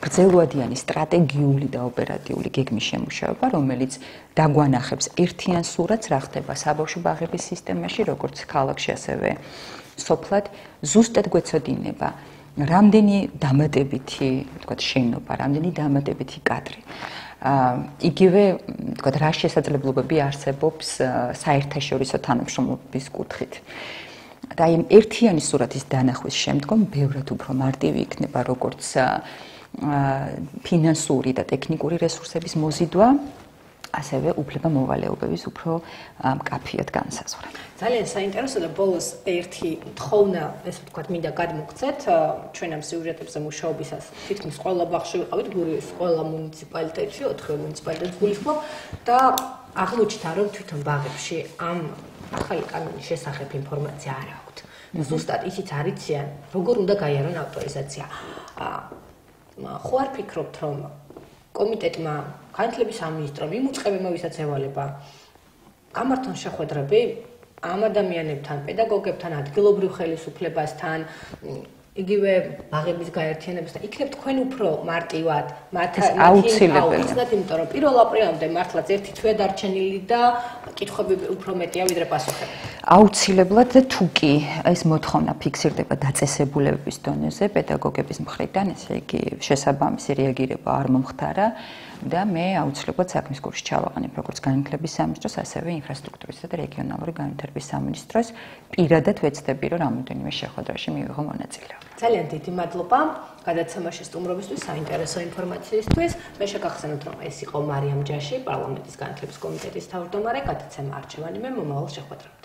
გრძელვადიანი სტრატეგიული და ოპერატიული გეგმის შემუშავება, რომელიც დაგვანახებს ერთიან სურათს, რა ხდება საბავშვო ბაღების სისტემაში, როგორც ქალაქში, ასევე სოფლად, ზუსტად გვეცოდინება, რამდენი დამატებითი, ვთქვათ, შენობა, რამდენი დამატებითი კადრი. იგივე, ვთქვათ, რა შესაძლებლობები არსებობს საერთაშორისო თანამშრომლობის კუთხით. და იმ ერთიანი სურათის დანახვის შემდგომ ბევრად უფრო მარტივი იქნება როგორც ფინანსური და ტექნიკური რესურსების მოზიდვა, ასევე უფლება მოვალეობების უფრო მკაფიოდ განსაზღვრა. ძალიან საინტერესო და ბოლოს ერთი თხოვნა, ესე ვთქვათ, მინდა გადმოგცეთ, ჩვენ ამ სიუჟეტებზე მუშაობისას თითქმის ყველა ბაღში ვიყავით, გურიის ყველა მუნიციპალიტეტში, 4 მუნიციპალიტეტს გულისხმობ და აღმოჩნდა, რომ თვითონ ბაღებში ამ ახალი კანონის შესახებ ინფორმაცია არ აქვთ. ზუსტად ისიც არ იციან, როგორ უნდა გაიარონ ავტორიზაცია. ხო არ ფიქრობთ, რომ კომიტეტმა, განათლების სამინისტრომ, იმ უწყებებმა, ვისაც ევალება, გამართონ შეხვედრები ამ ადამიანებთან, პედაგოგებთან, ადგილობრივ ხელისუფლებასთან, იგივე ბაღების გაერთიანებასთან, იქნებ თქვენ უფრო მარტივად მათი აუცილებლად, იმიტომ რომ 1 აპრილამდე მართლაც ერთი თვე დარჩენილი და კითხვები უფრო მეტია ვიდრე პასუხები. აუცილებლად და თუ კი ეს მოთხოვნა ფიქსირდება დაწესებულებების დონეზე პედაგოგების მხრიდან, ესე იგი შესაბამისი რეაგირება არ მომხდარა და მე აუცილებლად საქმის კურსში ჩავაყენებ როგორც განათლების სამინისტროს, ასევე ინფრასტრუქტურისა და რეგიონალური განვითარების სამინისტროს. პირადად ვეცდები, რომ რამოდენიმე შეხვედრაში მივიღო მონაწილეობა. ძალიან დიდი მადლობა გადაცემაში სტუმრობისთვის, საინტერესო ინფორმაციისთვის. მე შეგახსენებთ, რომ ეს იყო მარიამ ჯაში, პარლამენტის განათლების კომიტეტის თავმჯდომარე, გადაცემა არჩევანი მე მომავალ შეხვედრამდე.